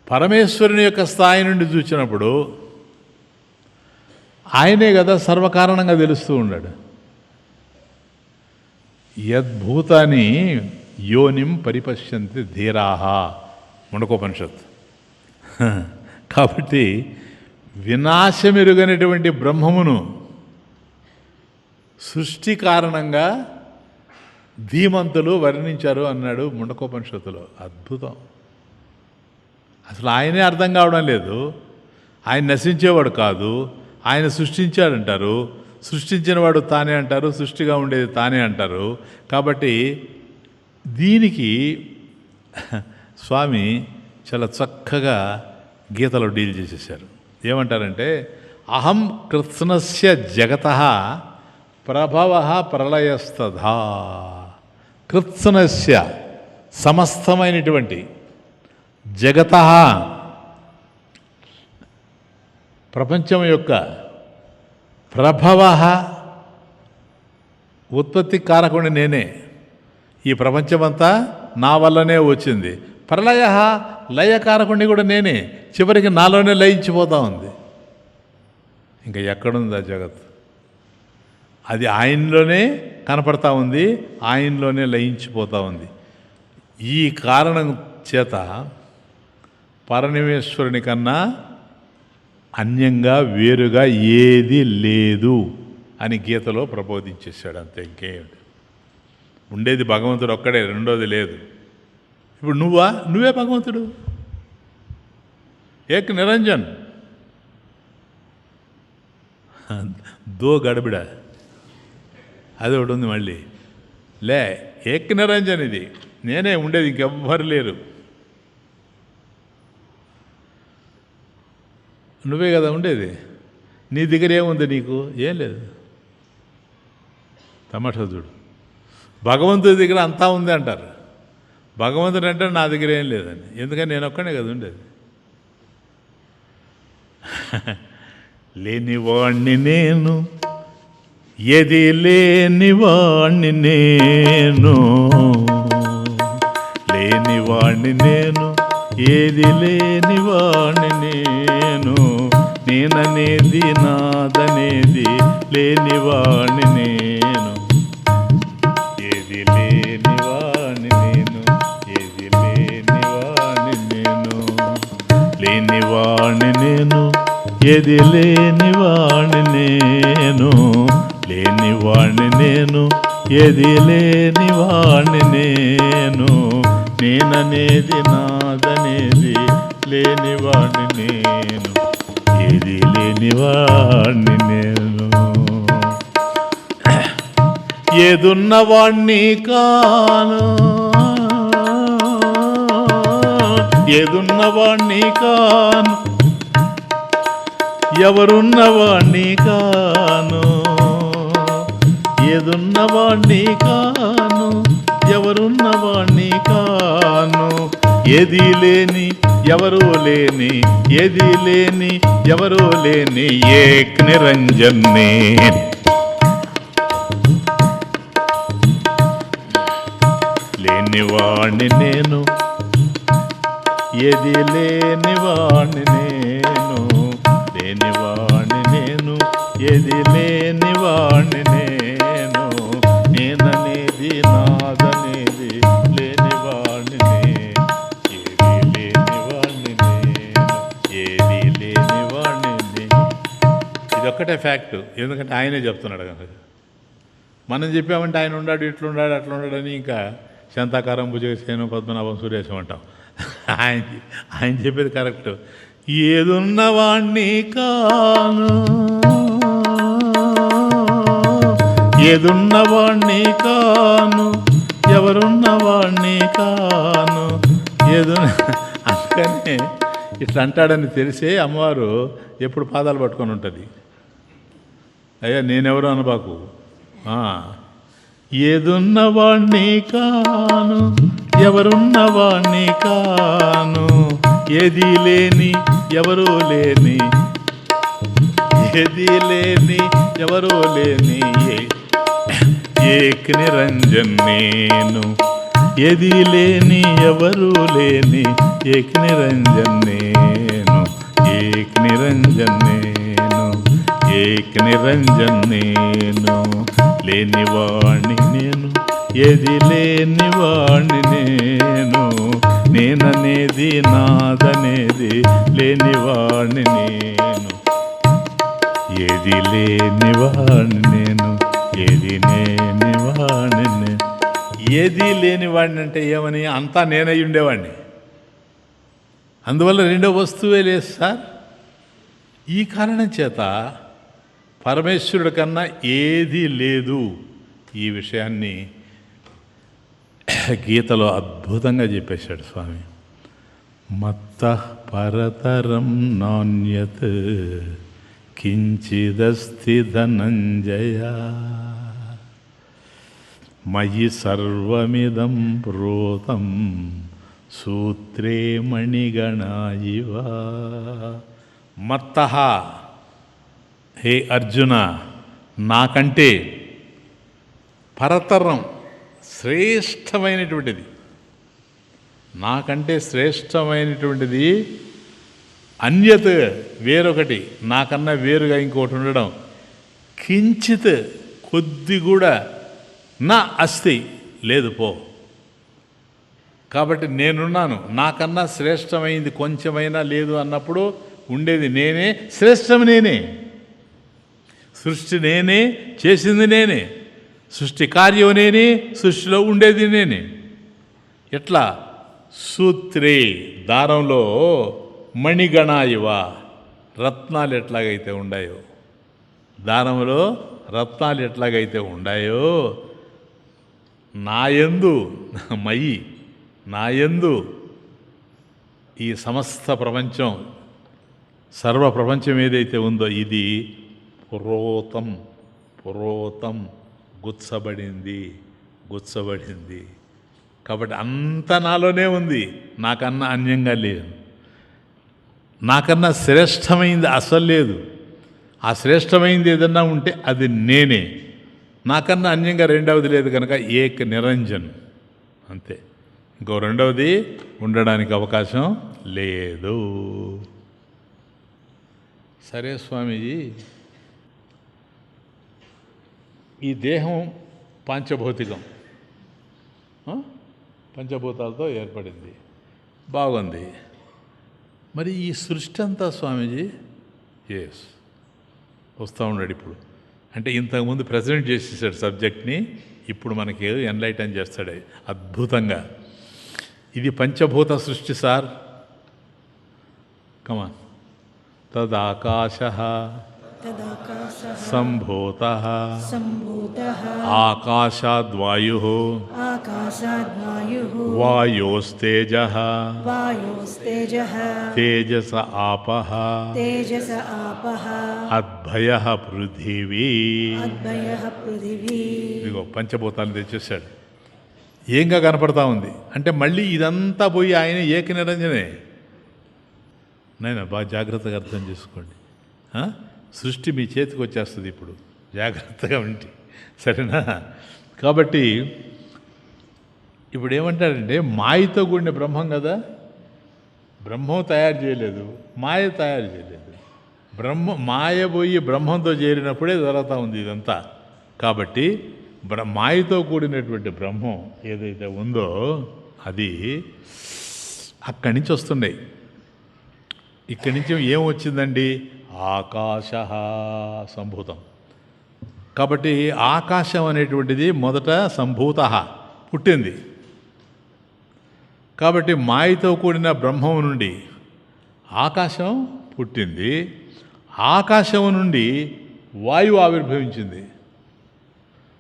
పరమేశ్వరుని యొక్క స్థాయి నుండి చూసినప్పుడు ఆయనే కదా సర్వకారణంగా తెలుస్తూ ఉన్నాడు. యద్భూతాన్ని యోనిం పరిపశ్యంతి ధీరాహ, ముండకోపనిషత్. కాబట్టి వినాశమెరుగనటువంటి బ్రహ్మమును సృష్టి కారణంగా ధీమంతులు వర్ణించారు అన్నాడు ముండకోపనిషత్తులో. అద్భుతం. అసలు ఆయనే అర్థం కావడం లేదు. ఆయన నశించేవాడు కాదు, ఆయన సృష్టించాడంటారు. సృష్టించినవాడు తానే అంటారు, సృష్టిగా ఉండేది తానే అంటారు. కాబట్టి దీనికి స్వామి చాలా చక్కగా గీతలో డీల్ చేసేసారు. ఏమంటారంటే, అహం కృత్స్నస్య జగతః ప్రభవ ప్రళయస్తథా. కృత్స్నస్య సమస్తమైనటువంటి, జగతః ప్రపంచం యొక్క, ప్రభవ ఉత్పత్తి కారకుని నేనే, ఈ ప్రపంచమంతా నా వల్లనే వచ్చింది. ప్రళయ లయకారకుడిని కూడా నేనే, చివరికి నాలోనే లయించిపోతూ ఉంది. ఇంకా ఎక్కడుంది ఆ జగత్? అది ఆయనలోనే కనపడతా ఉంది, ఆయనలోనే లయించిపోతూ ఉంది. ఈ కారణం చేత పరమేశ్వరుని కన్నా అన్యంగా వేరుగా ఏది లేదు అని గీతలో ప్రబోధించేశాడు. అంతే, ఇంకేమిటి. ఉండేది భగవంతుడు ఒక్కడే, రెండోది లేదు. ఇప్పుడు నువ్వే భగవంతుడు, ఏక్ నిరంజన్. దో గడబిడ అది ఒకటి ఉంది మళ్ళీ. ఏక్ నిరంజన్, ఇది నేనే ఉండేది, ఇంకెవ్వరు లేరు. నువ్వే కదా ఉండేది. నీ దగ్గర ఏముంది? నీకు ఏం లేదు. తమాషా చూడు. భగవంతుడి దగ్గర అంతా ఉంది అంటారు. భగవంతుడు అంటే నా దగ్గర ఏం లేదని. ఎందుకని నేను ఒక్కనే కదా ఉండేది. లేనివాణ్ణి నేను, ఏది లేనివాణ్ణి నేను, లేనివాణ్ణి నేను, ఏది లేనివాణ్ణి నేను, నేననేది నాదనేది లేనివాణ్ణి నేను, ఏది లేనివాణ్ణి నేను, ఏది లేనివాణ్ణి నేను, లేనివాణ్ణి నేను, ఏది లేనివాణ్ణి నేను, లేనివాణ్ణి నేను, ఏది లేనివాణ్ణి నేను, నేననేది నాదనేది లేనివాణ్ణి నేను, ఏది లేనివాణ్ణి నేను, ఏదున్నవాణ్ణి కాను, ఏదున్నవాణ్ణి కాను, ఎవరున్నవాణ్ణి కాను, ఏదున్నవాణ్ణి కాను, ఎవరున్నవాణ్ణి కాను, ఏది లేని ఎవరూ లేని, ఏది లేని ఎవరూ లేని ఏక్ నిరంజన్ నేను, లేనివాణ్ణి నేను, ఏది లేనివాణ్ణి నేను, లేనివాణ్ణి నేను, ఏది లేనివాణ్ణి నేను, నేననేది నాదనేది లేనివాణ్ణి నేను, ఏది లేనివాణ్ణి నేను, ఏది లేనివాణ్ణి నేను. ఇదొక్కటే ఫ్యాక్ట్. ఎందుకంటే ఆయనే చెప్తున్నాడు కనుక. మనం చెప్పామంటే ఆయన ఉన్నాడు, ఇట్లున్నాడు, అట్లున్నాడు అని ఇంకా శాంతాకారం, భుజగసేనం, పద్మనాభం, సురేశం అంటాం. ఆయన చెప్పేది కరెక్ట్. ఏదున్నవాణ్ణి కాను, ఏదున్నవాణ్ణి కాను, ఎవరున్నవాణ్ణి కాను, అందుకనే ఇట్లా అంటాడని తెలిసే అమ్మవారు ఎప్పుడు పాదాలు పట్టుకొని ఉంటుంది. అయ్యా నేనెవరు అనబాకు, ఏదున్నవాణ్ణి కాను, ఎవరున్నవాణ్ణి కాను, ఏది లేని ఎవరూ లేని, ఏది లేని ఎవరూ లేని ఏక్ నిరంజన్ నేను, ఏది లేని ఎవరూ లేని ఏక్ నిరంజన్ నేను, ఏక్ నిరంజన్ నేను, ఏక్ నిరంజన్ నేను, లేనివాణ్ణి నేను, ఏది లేనివాణ్ణి నేను, నేననేది నాదనేది లేనివాణ్ణి నేను. ఏది లేనివాణ్ణి నేను, ఏది లేనివాణ్ణి నేను. ఏది లేనివాడిని అంటే ఏమని? అంతా నేనై ఉండేవాడిని, అందువల్ల రెండో వస్తువే లేదు సార్. ఈ కారణం చేత పరమేశ్వరుడి కన్నా ఏది లేదు. ఈ విషయాన్ని గీతలో అద్భుతంగా చెప్పేశాడు స్వామి. మత్త పరతరం నాణ్యత్ కించిదస్తి ధనంజయ, మయి సర్వమిదం ప్రోతం సూత్రే మణిగణాయివ. మత్తః, హే అర్జున, నాకంటే పరతరం శ్రేష్టమైనటువంటిది, నాకంటే శ్రేష్టమైనటువంటిది అన్యత్ వేరొకటి, నాకన్నా వేరుగా ఇంకోటి ఉండడం, కించిత్ కొద్ది కూడా నా అస్తి లేదు పో. కాబట్టి నేనున్నాను, నాకన్నా శ్రేష్టమైంది కొంచెమైనా లేదు అన్నప్పుడు ఉండేది నేనే, శ్రేష్టం నేనే, సృష్టి నేనే, చేసింది నేనే, సృష్టి కార్యం నేనే, సృష్టిలో ఉండేది నేనే. ఎట్లా? సూత్రే, దారంలో మణిగణాయివ, రత్నాలు ఎట్లాగైతే ఉండాయో, దారంలో రత్నాలు ఎట్లాగైతే ఉండాయో, నాయందు మయి, నాయందు ఈ సమస్త ప్రపంచం, సర్వ ప్రపంచం ఏదైతే ఉందో ఇది పురోతం, పురోతం గుచ్చబడింది, గుచ్చబడింది. కాబట్టి అంత నాలోనే ఉంది, నాకన్నా అన్యంగా లేదు, నాకన్నా శ్రేష్టమైంది అసలు లేదు. ఆ శ్రేష్టమైంది ఏదన్నా ఉంటే అది నేనే, నాకన్నా అన్యంగా రెండవది లేదు కనుక ఏక నిరంజన్, అంతే. ఇంకో రెండవది ఉండడానికి అవకాశం లేదు. సరే స్వామీజీ, ఈ దేహం పంచభౌతికం, పంచభూతాలతో ఏర్పడింది, బాగుంది. మరి ఈ సృష్టి అంతా స్వామీజీ ఎస్ వస్తూ ఉన్నాడు ఇప్పుడు. అంటే ఇంతకుముందు ప్రజెంట్ చేసేసాడు సబ్జెక్ట్ని, ఇప్పుడు మనకి ఎన్లైటన్ చేస్తాడు అద్భుతంగా. ఇది పంచభూత సృష్టి సార్. కమాన్. తదాకాశః సంభూతః ఆకాశాద్వాయుః వాయోస్తేజః తేజస ఆపః అద్భయః పృథివీ. ఇదిగో పంచభూతాలు తెచ్చేసాడు. ఏంగా కనపడతా ఉంది అంటే మళ్ళీ ఇదంతా పోయి ఆయన ఏక నిరంజనే. నైనా బాగా జాగ్రత్తగా అర్థం చేసుకోండి. సృష్టి మీ చేతికి వచ్చేస్తుంది ఇప్పుడు, జాగ్రత్తగా ఉంటే, సరేనా? కాబట్టి ఇప్పుడు ఏమంటారంటే మాయతో కూడిన బ్రహ్మం కదా, బ్రహ్మం తయారు చేయలేదు, మాయ తయారు చేయలేదు. మాయ పోయి బ్రహ్మంతో చేరినప్పుడే జరుగుతూ ఉంది ఇదంతా. కాబట్టి మాయతో కూడినటువంటి బ్రహ్మం ఏదైతే ఉందో అది అక్కడి నుంచి వస్తున్నాయి. ఇక్కడి నుంచి ఏం వచ్చిందండి? ఆకాశ సంభూతం. కాబట్టి ఆకాశం అనేటువంటిది మొదట సంభూత, పుట్టింది. కాబట్టి మాయతో కూడిన బ్రహ్మం నుండి ఆకాశం పుట్టింది. ఆకాశం నుండి వాయువు ఆవిర్భవించింది.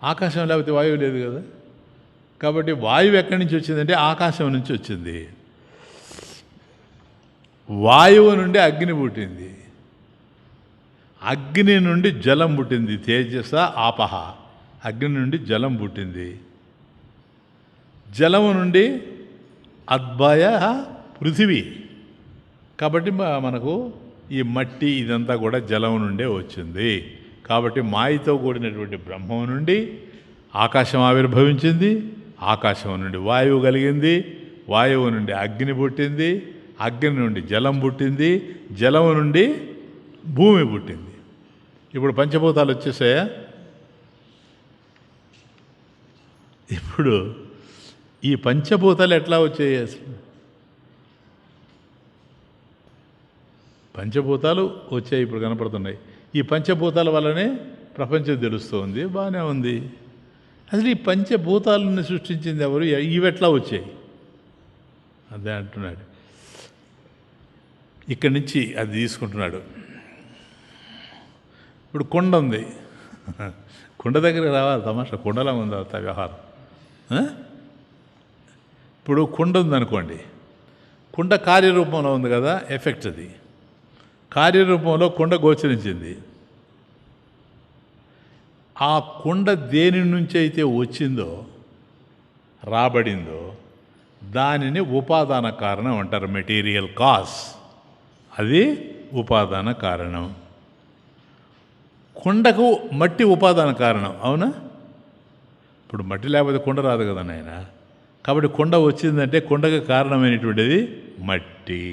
ఆకాశం లేకపోతే వాయువు లేదు కదా. కాబట్టి వాయువు ఎక్కడి నుంచి వచ్చిందంటే ఆకాశం నుంచి వచ్చింది. వాయువు నుండి అగ్ని పుట్టింది. అగ్ని నుండి జలం పుట్టింది. తేజస ఆపహ, అగ్ని నుండి జలం పుట్టింది. జలము నుండి అద్భయ పృథివీ. కాబట్టి మనకు ఈ మట్టి ఇదంతా కూడా జలం నుండే వచ్చింది. కాబట్టి మాయతో కూడినటువంటి బ్రహ్మం నుండి ఆకాశం ఆవిర్భవించింది. ఆకాశం నుండి వాయువు కలిగింది. వాయువు నుండి అగ్ని పుట్టింది. అగ్ని నుండి జలం పుట్టింది. జలం నుండి భూమి పుట్టింది. ఇప్పుడు పంచభూతాలు వచ్చేసాయా? ఇప్పుడు ఈ పంచభూతాలు ఎట్లా వచ్చాయి? పంచభూతాలు వచ్చాయి, ఇప్పుడు కనపడుతున్నాయి. ఈ పంచభూతాల వల్లనే ప్రపంచం తెలుస్తుంది, బాగానే ఉంది. అసలు ఈ పంచభూతాలను సృష్టించింది ఎవరు? ఇవెట్లా వచ్చాయి? అదే అంటున్నాడు. ఇక్కడి నుంచి అది తీసుకుంటున్నాడు. ఇప్పుడు కొండ ఉంది, కుండ దగ్గరికి రావాలి, తమాషా కుండలా ఉంది అంత వ్యవహారం. ఇప్పుడు కుండ ఉందనుకోండి, కుండ కార్యరూపంలో ఉంది కదా, ఎఫెక్ట్ అది. కార్యరూపంలో కుండ గోచరించింది. ఆ కుండ దేని నుంచి అయితే వచ్చిందో, రాబడిందో, దానిని ఉపాదాన కారణం అంటారు, మెటీరియల్ కాజ్. అది ఉపాదాన కారణం. కుండకు మట్టి ఉపాదాన కారణం, అవునా? ఇప్పుడు మట్టి లేకపోతే కుండ రాదు కదా నాయన. కాబట్టి కుండ వచ్చిందంటే కుండకు కారణమైనటువంటిది మట్టి.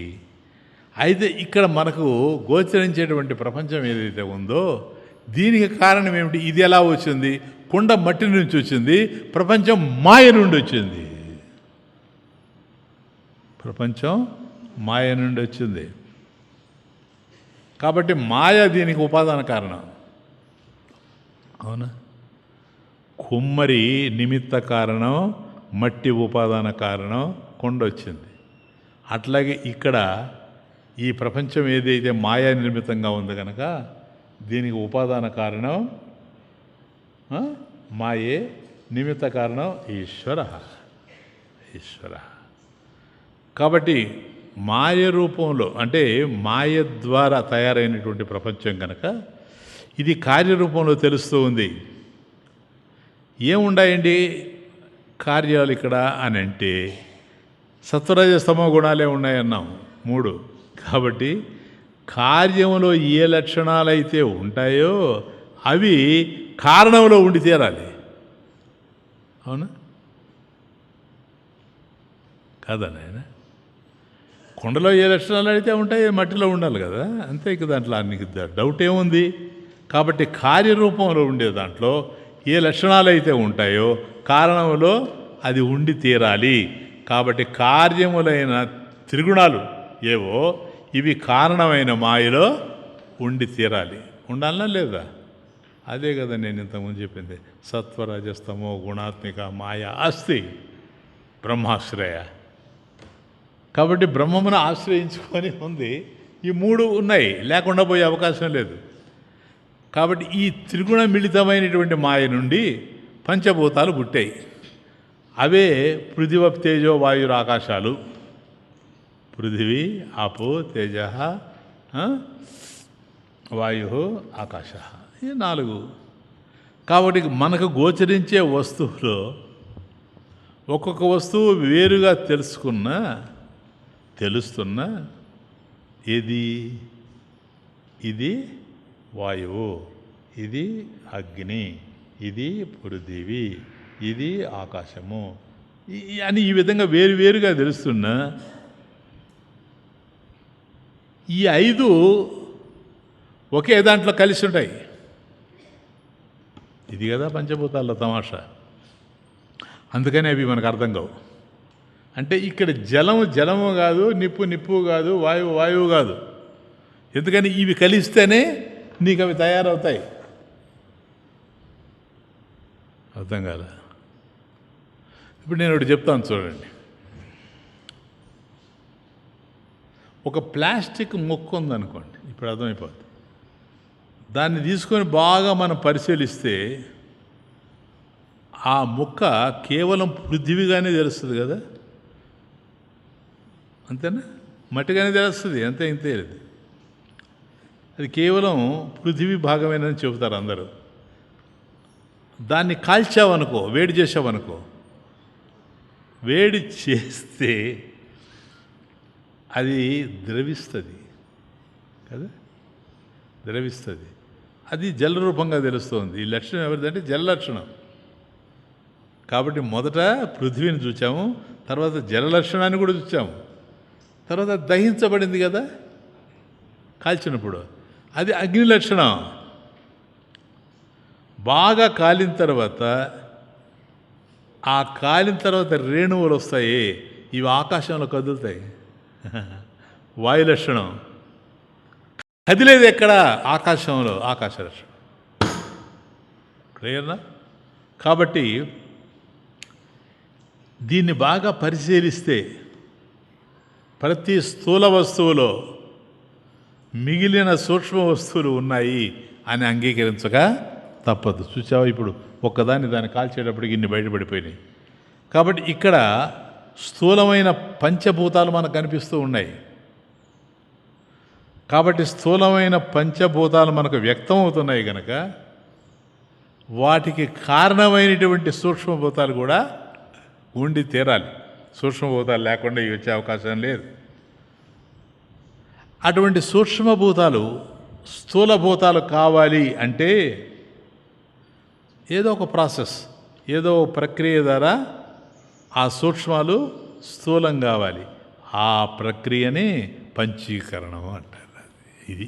అయితే ఇక్కడ మనకు గోచరించేటువంటి ప్రపంచం ఏదైతే ఉందో దీనికి కారణం ఏమిటి? ఇది ఎలా వచ్చింది? కుండ మట్టి నుంచి వచ్చింది, ప్రపంచం మాయ నుండి వచ్చింది. ప్రపంచం మాయ నుండి వచ్చింది. కాబట్టి మాయ దీనికి ఉపాదాన కారణం, అవునా? కుమ్మరి నిమిత్త కారణం, మట్టి ఉపాదాన కారణం, కొండ వచ్చింది. అట్లాగే ఇక్కడ ఈ ప్రపంచం ఏదైతే మాయా నిర్మితంగా ఉంది కనుక దీనికి ఉపాదాన కారణం మాయే, నిమిత్త కారణం ఈశ్వర. కాబట్టి మాయ రూపంలో, అంటే మాయ ద్వారా తయారైనటువంటి ప్రపంచం కనుక ఇది కార్యరూపంలో తెలుస్తూ ఉంది. ఏముండాయండి కార్యాలు ఇక్కడ అని అంటే సత్వరజస్తమో గుణాలే ఉన్నాయన్నాం, 3. కాబట్టి కార్యంలో ఏ లక్షణాలైతే ఉంటాయో అవి కారణంలో ఉండి తీరాలి, అవునా కాదా నాయన? కొండలో ఏ లక్షణాలు అయితే ఉంటాయో మట్టిలో ఉండాలి కదా, అంతే ఇక దాంట్లో నీకు డౌట్ ఏముంది? కాబట్టి కార్యరూపంలో ఉండే దాంట్లో ఏ లక్షణాలు అయితే ఉంటాయో కారణంలో అది ఉండి తీరాలి. కాబట్టి కార్యములైన త్రిగుణాలు ఏవో ఇవి కారణమైన మాయలో ఉండి తీరాలి. ఉండాలనా లేదా? అదే కదా నేను ఇంతకుముందు చెప్పింది, సత్వరజస్తమో గుణాత్మిక మాయ అస్తి బ్రహ్మాశ్రయ. కాబట్టి బ్రహ్మమును ఆశ్రయించుకొని ఉంది. ఈ 3 ఉన్నాయి, లేకుండా పోయే అవకాశం లేదు. కాబట్టి ఈ త్రిగుణ మిళితమైనటువంటి మాయ నుండి పంచభూతాలు పుట్టాయి. అవే పృథివ తేజో వాయుర ఆకాశాలు. పృథివీ ఆపో తేజ వాయు ఆకాశ, ఈ 4. కాబట్టి మనకు గోచరించే వస్తువులో ఒక్కొక్క వస్తువు వేరుగా తెలుస్తున్నా ఏది? ఇది వాయువు, ఇది అగ్ని, ఇది పృథివీ, ఇది ఆకాశము అని ఈ విధంగా వేరువేరుగా తెలుస్తున్నా ఈ 5 ఒకే దాంట్లో కలిసి ఉంటాయి. ఇది కదా పంచభూతాల్లో తమాషా. అందుకని అవి మనకు అర్థం కావు. అంటే ఇక్కడ జలము కాదు, నిప్పు కాదు, వాయువు కాదు. ఎందుకని ఇవి కలిస్తేనే నీకు అవి తయారవుతాయి. అర్థం కాదా? ఇప్పుడు నేను ఒకటి చెప్తాను చూడండి. ఒక ప్లాస్టిక్ ముక్క ఉందనుకోండి, ఇప్పుడు అర్థమైపోద్ది. దాన్ని తీసుకొని బాగా మనం పరిశీలిస్తే ఆ ముక్క కేవలం పృథివీగానే తెలుస్తుంది కదా, అంతేనా? మట్టిగానే తెలుస్తుంది, అంతే ఇంతే. అది కేవలం పృథివీ భాగమేనని చెబుతారు అందరూ. దాన్ని కాల్చావనుకో, వేడి చేసావనుకో, వేడి చేస్తే అది ద్రవిస్తుంది కదా, ద్రవిస్తుంది. అది జల రూపంగా తెలుస్తుంది. ఈ లక్షణం ఎవరిదంటే జల లక్షణం. కాబట్టి మొదట పృథ్వీని చూచాము, తర్వాత జల లక్షణాన్ని కూడా చూచాము, తర్వాత దహించబడింది కదా కాల్చినప్పుడు, అది అగ్ని లక్షణం. బాగా కాలిన తర్వాత రేణువులు వస్తాయి, ఇవి ఆకాశంలో కదులుతాయి, వాయు లక్షణం. కదిలేదు ఎక్కడ? ఆకాశంలో, ఆకాశ రక్షణ. క్లియర్నా? కాబట్టి దీన్ని బాగా పరిశీలిస్తే ప్రతి స్థూల వస్తువులో మిగిలిన సూక్ష్మ వస్తువులు ఉన్నాయి అని అంగీకరించక తప్పదు. చూసావా, ఇప్పుడు దాన్ని కాల్చేటప్పటికి ఇన్ని బయటపడిపోయినాయి. కాబట్టి ఇక్కడ స్థూలమైన పంచభూతాలు మనకు కనిపిస్తూ ఉన్నాయి. కాబట్టి స్థూలమైన పంచభూతాలు మనకు వ్యక్తం అవుతున్నాయి కనుక వాటికి కారణమైనటువంటి సూక్ష్మభూతాలు కూడా ఉండి తీరాలి. సూక్ష్మభూతాలు లేకుండా ఇవి వచ్చే అవకాశం లేదు. అటువంటి సూక్ష్మభూతాలు స్థూలభూతాలు కావాలి అంటే ఏదో ఒక ప్రాసెస్, ఏదో ప్రక్రియ ద్వారా ఆ సూక్ష్మాలు స్థూలం కావాలి. ఆ ప్రక్రియనే పంచీకరణం అంటారు. ఇది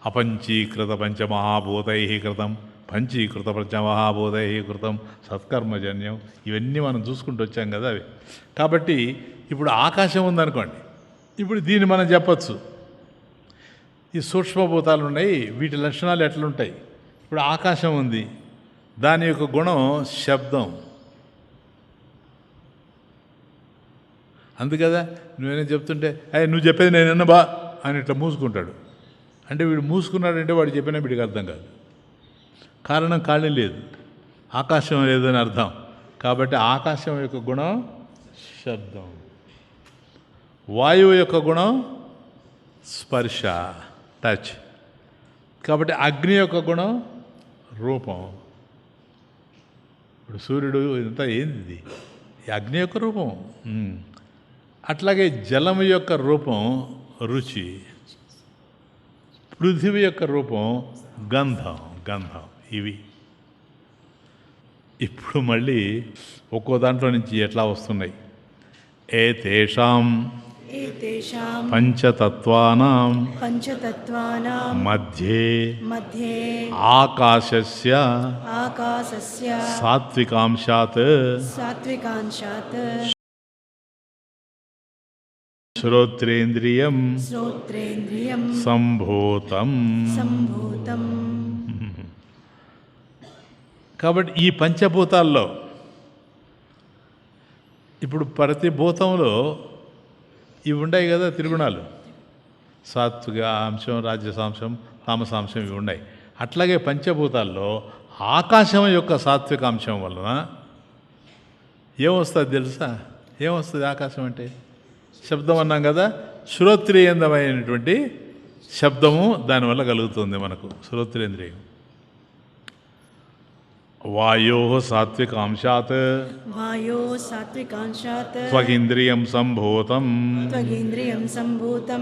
అపంచీకృత పంచమహాభూతై కృతం, పంచీకృత పంచమహాభూతై కృతం సత్కర్మజన్యం. ఇవన్నీ మనం చూసుకుంటూ వచ్చాం కదా అవి. కాబట్టి ఇప్పుడు ఆకాశం ఉందనుకోండి, ఇప్పుడు దీన్ని మనం చెప్పచ్చు, ఈ సూక్ష్మభూతాలు ఉన్నాయి, వీటి లక్షణాలు ఎట్లుంటాయి. ఇప్పుడు ఆకాశం ఉంది, దాని యొక్క గుణం శబ్దం. అందుకదా నువ్వేనా చెప్తుంటే నువ్వు చెప్పేది నేను బా అని ఇట్లా మూసుకుంటాడు. అంటే వీడు మూసుకున్నాడంటే వాడు చెప్పినా వీడికి అర్థం కాదు. కారణం ఖాళీ లేదు, ఆకాశం లేదని అర్థం. కాబట్టి ఆకాశం యొక్క గుణం శబ్దం, వాయువు యొక్క గుణం స్పర్శ, టచ్. కాబట్టి అగ్ని యొక్క గుణం రూపం. ఇప్పుడు సూర్యుడు ఇదంతా ఏంది? ఈ అగ్ని యొక్క రూపం. అట్లాగే జలం యొక్క రూపం రుచి, పృథివీ యొక్క రూపం గంధం. ఇవి ఇప్పుడు మళ్ళీ ఒక్కో దాంట్లో నుంచి ఎట్లా వస్తున్నాయి. ఏతేషాం పంచతత్వానాం మధ్యే ఆకాశస్య సాత్వికాంశాత్ శ్రోత్రేంద్రియం సంభూతం. కాబట్టి ఈ పంచభూతాల్లో ఇప్పుడు ప్రతి భూతంలో ఇవి ఉన్నాయి కదా, త్రిగుణాలు, సాత్విక అంశం, రాజసాంశం, తామసాంశం, ఇవి ఉన్నాయి. అట్లాగే పంచభూతాల్లో ఆకాశం యొక్క సాత్విక అంశం వలన ఏమొస్తుంది తెలుసా? ఏమొస్తుంది ఆకాశం అంటే? శబ్దం అన్నాం కదా, శ్రోత్రియందమైనటువంటి శబ్దము దానివల్ల కలుగుతుంది మనకు. శ్రోత్రేంద్రియం. వాయో సాత్వికాంశాత్ స్వగింద్రియం సంభూతం.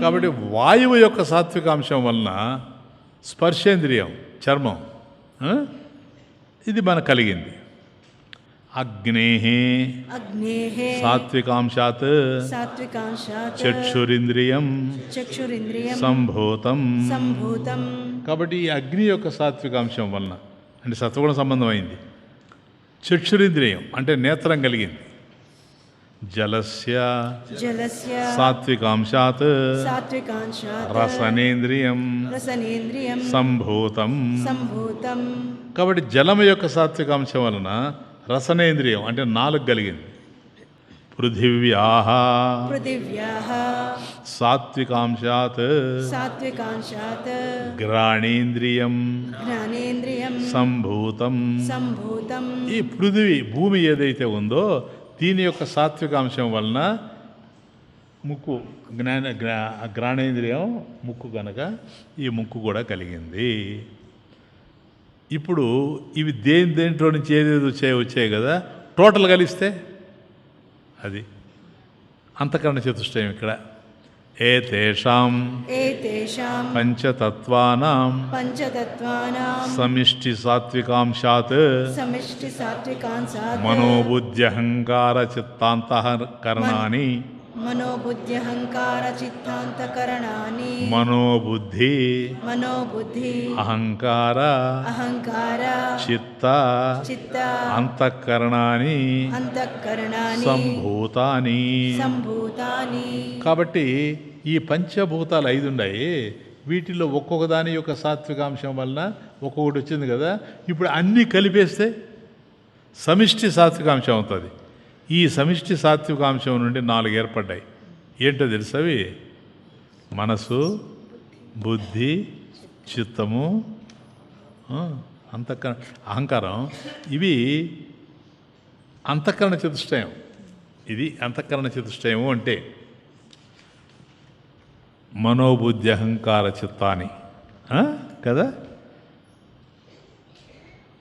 కాబట్టి వాయువు యొక్క సాత్వికాంశం వలన స్పర్శేంద్రియం, చర్మం, ఇది మనకు కలిగింది. అగ్నేః సాత్వికాంశాత్ చక్షురింద్రియం సంభూతం. కాబట్టి ఈ అగ్ని యొక్క సాత్వికాంశం వలన అంటే సత్వగుణ సంబంధమైంది. చక్షురింద్రియం అంటే నేత్రం కలిగింది. జలస్య సాత్వికాంశాత్ రసనేంద్రియం సంభూతం. కాబట్టి జలం యొక్క సాత్వికాంశం వలన రసనేంద్రియం అంటే నాలుగు కలిగింది. పృథివ్యాః సాత్వికాంశాత్ గ్రాణేంద్రియం సంభూతం. ఈ పృథివీ, భూమి ఏదైతే ఉందో దీని యొక్క సాత్వికాంశం వలన ముక్కు, గ్రాణేంద్రియం ముక్కు కనుక ఈ ముక్కు కూడా కలిగింది. ఇప్పుడు ఇవి దేంట్లో నుంచి ఏదేదో వచ్చాయి కదా, టోటల్ కలిస్తే అది అంతఃకరణ చతుష్టయం. ఇక్కడ ఏతేషాం పంచతత్వానాం సమిష్టి సాత్వికాంశాత్ మనోబుద్ధ్యహంకార చిత్తాంతఃకరణాని మనోబుద్ధి అహంకార చిత్త అంతఃకరణాని సంభూతాని. కాబట్టి ఈ పంచభూతాలు 5 ఉన్నాయి. వీటిల్లో ఒక్కొక్క దాని యొక్క సాత్వికాంశం వలన ఒక్కొక్కటి వచ్చింది కదా. ఇప్పుడు అన్నీ కలిపేస్తే సమిష్టి సాత్వికాంశం అవుతుంది. ఈ సమిష్టి సాత్వికాంశం నుండి 4 ఏర్పడ్డాయి. ఏంటో తెలుసవి? మనసు, బుద్ధి, చిత్తము, అహంకారం. ఇవి అంతఃకరణ చతుష్టయం. ఇది అంతఃకరణ చతుష్టయము అంటే మనోబుద్ధి అహంకార చిత్తాని కదా.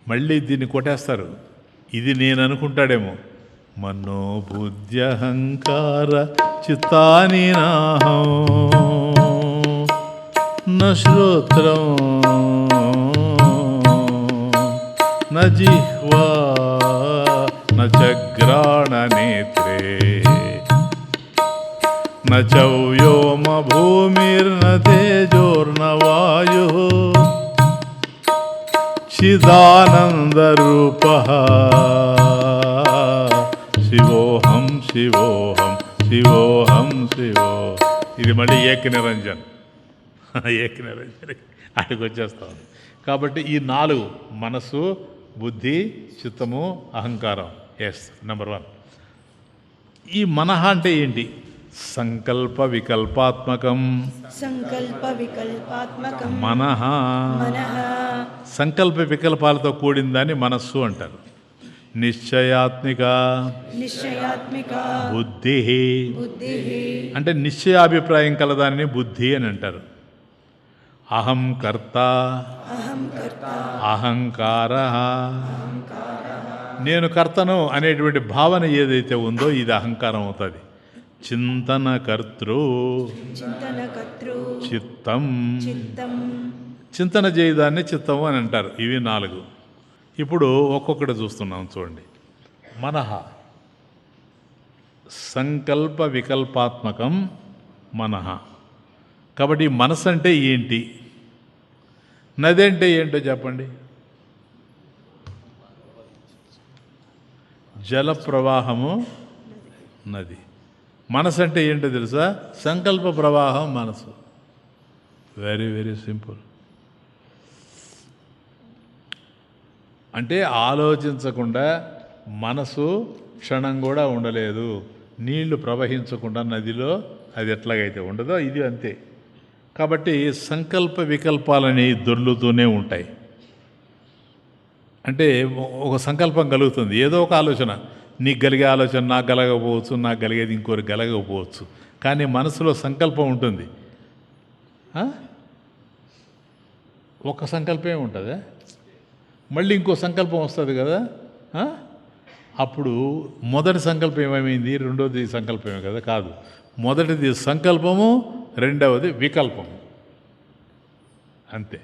మళ్ళీ దీన్ని కొట్టేస్తారు. ఇది నేను అనుకుంటాడేమో, మనోబుద్ధి అహంకార చిత్తాని నాహం న శ్రోత్రం న జిహ్వా న చగ్రాణ నేత్రే న చవ్యోమ భూమిర్న తేజోర్న వాయు చిదానందరూపః శివోహం శివోహం శివోహం శివో. ఇది మళ్ళీ ఏక నిరంజన్ అక్కడికి వచ్చేస్తాం. కాబట్టి ఈ 4 మనసు, బుద్ధి, చిత్తము, అహంకారం. Yes, number 1. ఈ మనహ అంటే ఏంటి? సంకల్ప వికల్పాత్మకం. సంకల్ప వికల్పాత్మకం మనః. సంకల్ప వికల్పాలతో కూడిన దాన్ని మనస్సు అంటారు. నిశ్చయాత్మిక బుద్ధి. అంటే నిశ్చయాభిప్రాయం కలదాన్ని బుద్ధి అని అంటారు. అహం కర్త అహంకార. నేను కర్తను అనేటువంటి భావన ఏదైతే ఉందో ఇది అహంకారం అవుతుంది. చింతనకర్తృ చిత్తం. చింతన చేయదాన్ని చిత్తము అని అంటారు. ఇవి 4. ఇప్పుడు ఒక్కొక్కటి చూస్తున్నాం చూడండి. మనః సంకల్ప వికల్పాత్మకం మనః. కాబట్టి మనసు అంటే ఏంటి? నది అంటే ఏంటో చెప్పండి. జల ప్రవాహము నది. మనసు అంటే ఏంటో తెలుసా? సంకల్ప ప్రవాహం మనసు. Very very simple. అంటే ఆలోచించకుండా మనసు క్షణం కూడా ఉండలేదు. నీళ్లు ప్రవహించకుండా నదిలో అది ఎట్లాగైతే ఉండదో ఇది అంతే. కాబట్టి సంకల్ప వికల్పాలని దొర్లుతూనే ఉంటాయి. అంటే ఒక సంకల్పం కలుగుతుంది, ఏదో ఒక ఆలోచన. నీకు కలిగే ఆలోచన నాకు కలగకపోవచ్చు, నాకు కలిగేది ఇంకోరికి కలగకపోవచ్చు. కానీ మనసులో సంకల్పం ఉంటుంది. ఒక సంకల్పమే ఉంటుంది, మళ్ళీ ఇంకో సంకల్పం వస్తుంది కదా. అప్పుడు మొదటి సంకల్పం ఏమైంది, రెండవది సంకల్పమే కదా? కాదు, మొదటిది సంకల్పము, రెండవది వికల్పము. అంతే,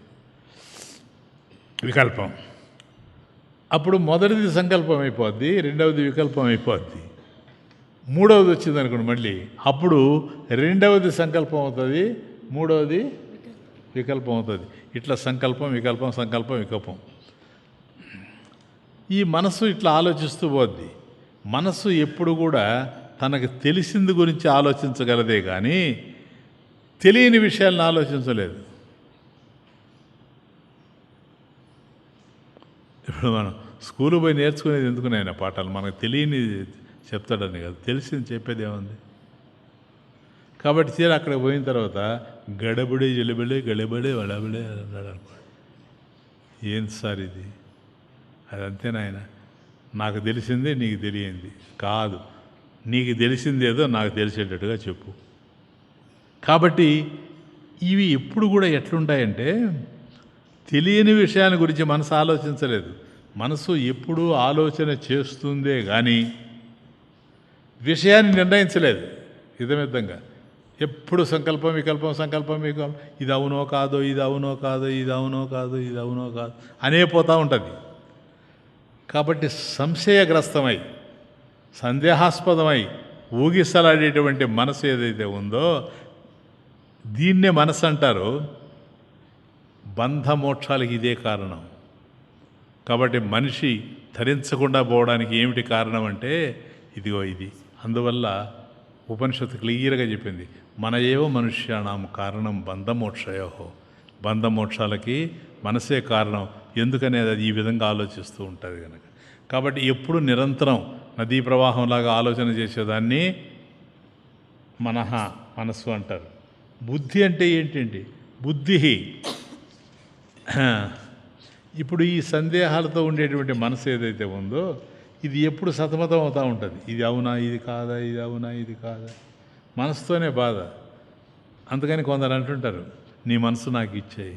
వికల్పం. అప్పుడు మొదటిది సంకల్పం అయిపోద్ది, రెండవది వికల్పం అయిపోద్ది. మూడవది వచ్చింది అనుకోండి మళ్ళీ, అప్పుడు రెండవది సంకల్పం అవుతుంది, మూడవది వికల్పం అవుతుంది. ఇట్లా సంకల్పం వికల్పం సంకల్పం వికల్పం. ఈ మనసు ఇట్లా ఆలోచిస్తూ పోద్ది. మనసు ఎప్పుడు కూడా తనకు తెలిసింది గురించి ఆలోచించగలదే కానీ తెలియని విషయాలను ఆలోచించలేదు. ఇప్పుడు మనం స్కూలు పోయి నేర్చుకునేది ఎందుకునైనా పాఠాలు, మనకు తెలియని చెప్తాడని కాదు, తెలిసింది చెప్పేది ఏముంది. కాబట్టి తీరా అక్కడికి పోయిన తర్వాత గడబడి జలిబడి గడబడి వడబడి అన్నాడు అనుకోండి. ఏంటి సార్ ఇది? అది అంతేనాయన, నాకు తెలిసిందే నీకు తెలియంది కాదు, నీకు తెలిసిందేదో నాకు తెలిసేటట్టుగా చెప్పు. కాబట్టి ఇవి ఎప్పుడు కూడా ఎట్లుంటాయంటే, తెలియని విషయాల గురించి మనసు ఆలోచించలేదు. మనసు ఎప్పుడూ ఆలోచన చేస్తుందే కానీ విషయాన్ని నిర్ణయించలేదు. ఇదమిద్దంగా ఎప్పుడు సంకల్పం వికల్పం సంకల్పం వికల్పం, ఇది అవునో కాదో, ఇది అవునో కాదో, ఇది అవునో కాదో, ఇది అవునో కాదు అనే పోతూ ఉంటుంది. కాబట్టి సంశయగ్రస్తమై సందేహాస్పదమై ఊగిసలాడేటువంటి మనసు ఏదైతే ఉందో దీన్నే మనసు అంటారు. బంధమోక్షాలకి ఇదే కారణం. కాబట్టి మనిషి ధరించకుండా పోవడానికి ఏమిటి కారణం అంటే ఇదిగో ఇది. అందువల్ల ఉపనిషత్తు క్లియర్గా చెప్పింది. మన ఏవో మనుష్యాణం కారణం బంధమోక్షయో, బంధమోక్షాలకి మనసే కారణం. ఎందుకనేది అది ఈ విధంగా ఆలోచిస్తూ ఉంటుంది కనుక. కాబట్టి ఎప్పుడు నిరంతరం నదీ ప్రవాహంలాగా ఆలోచన చేసేదాన్ని మనస్సు అంటారు. బుద్ధి అంటే ఏంటండి? బుద్ధి ఇప్పుడు ఈ సందేహాలతో ఉండేటువంటి మనసు ఏదైతే ఉందో ఇది ఎప్పుడు సతమతం అవుతూ ఉంటుంది. ఇది అవునా, ఇది కాదా, ఇది అవునా, ఇది కాదా, మనసుతోనే బాధ. అందుకని కొందరు అంటుంటారు, నీ మనసు నాకు ఇచ్చేయి.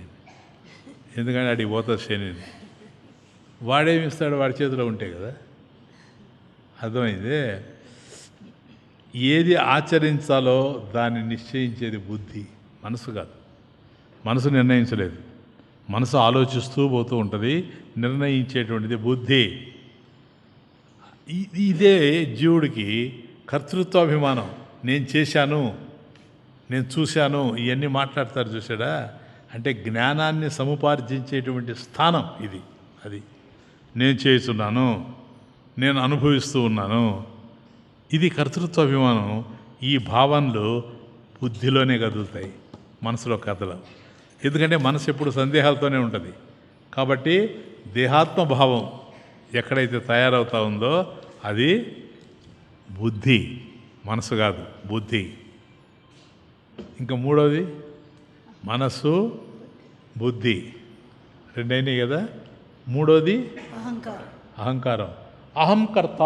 ఎందుకంటే అడిగి పోతుంది శనిని. వాడేమిస్తాడు? వాడి చేతిలో ఉంటే కదా. అర్థమైందే. ఏది ఆచరించాలో దాన్ని నిశ్చయించేది బుద్ధి, మనసు కాదు. మనసు నిర్ణయించలేదు. మనసు ఆలోచిస్తూ పోతూ ఉంటుంది. నిర్ణయించేటువంటిది బుద్ధి. ఇదే జీవుడికి కర్తృత్వాభిమానం. నేను చేశాను, నేను చూశాను, ఇవన్నీ మాట్లాడతారు చూసాడా. అంటే జ్ఞానాన్ని సముపార్జించేటువంటి స్థానం ఇది. అది నేను చేస్తున్నాను, నేను అనుభవిస్తూ ఉన్నాను. ఇది కర్తృత్వాభిమానం. ఈ భావనలు బుద్ధిలోనే కదులుతాయి, మనసులో కదల. ఎందుకంటే మనసు ఎప్పుడు సందేహాలతోనే ఉంటుంది. కాబట్టి దేహాత్మభావం ఎక్కడైతే తయారవుతా ఉందో అది బుద్ధి, మనసు కాదు, బుద్ధి. ఇంకా మూడవది మనసు, బుద్ధి, రెండైనాయి కదా. మూడోది అహంకారం. అహంకర్త.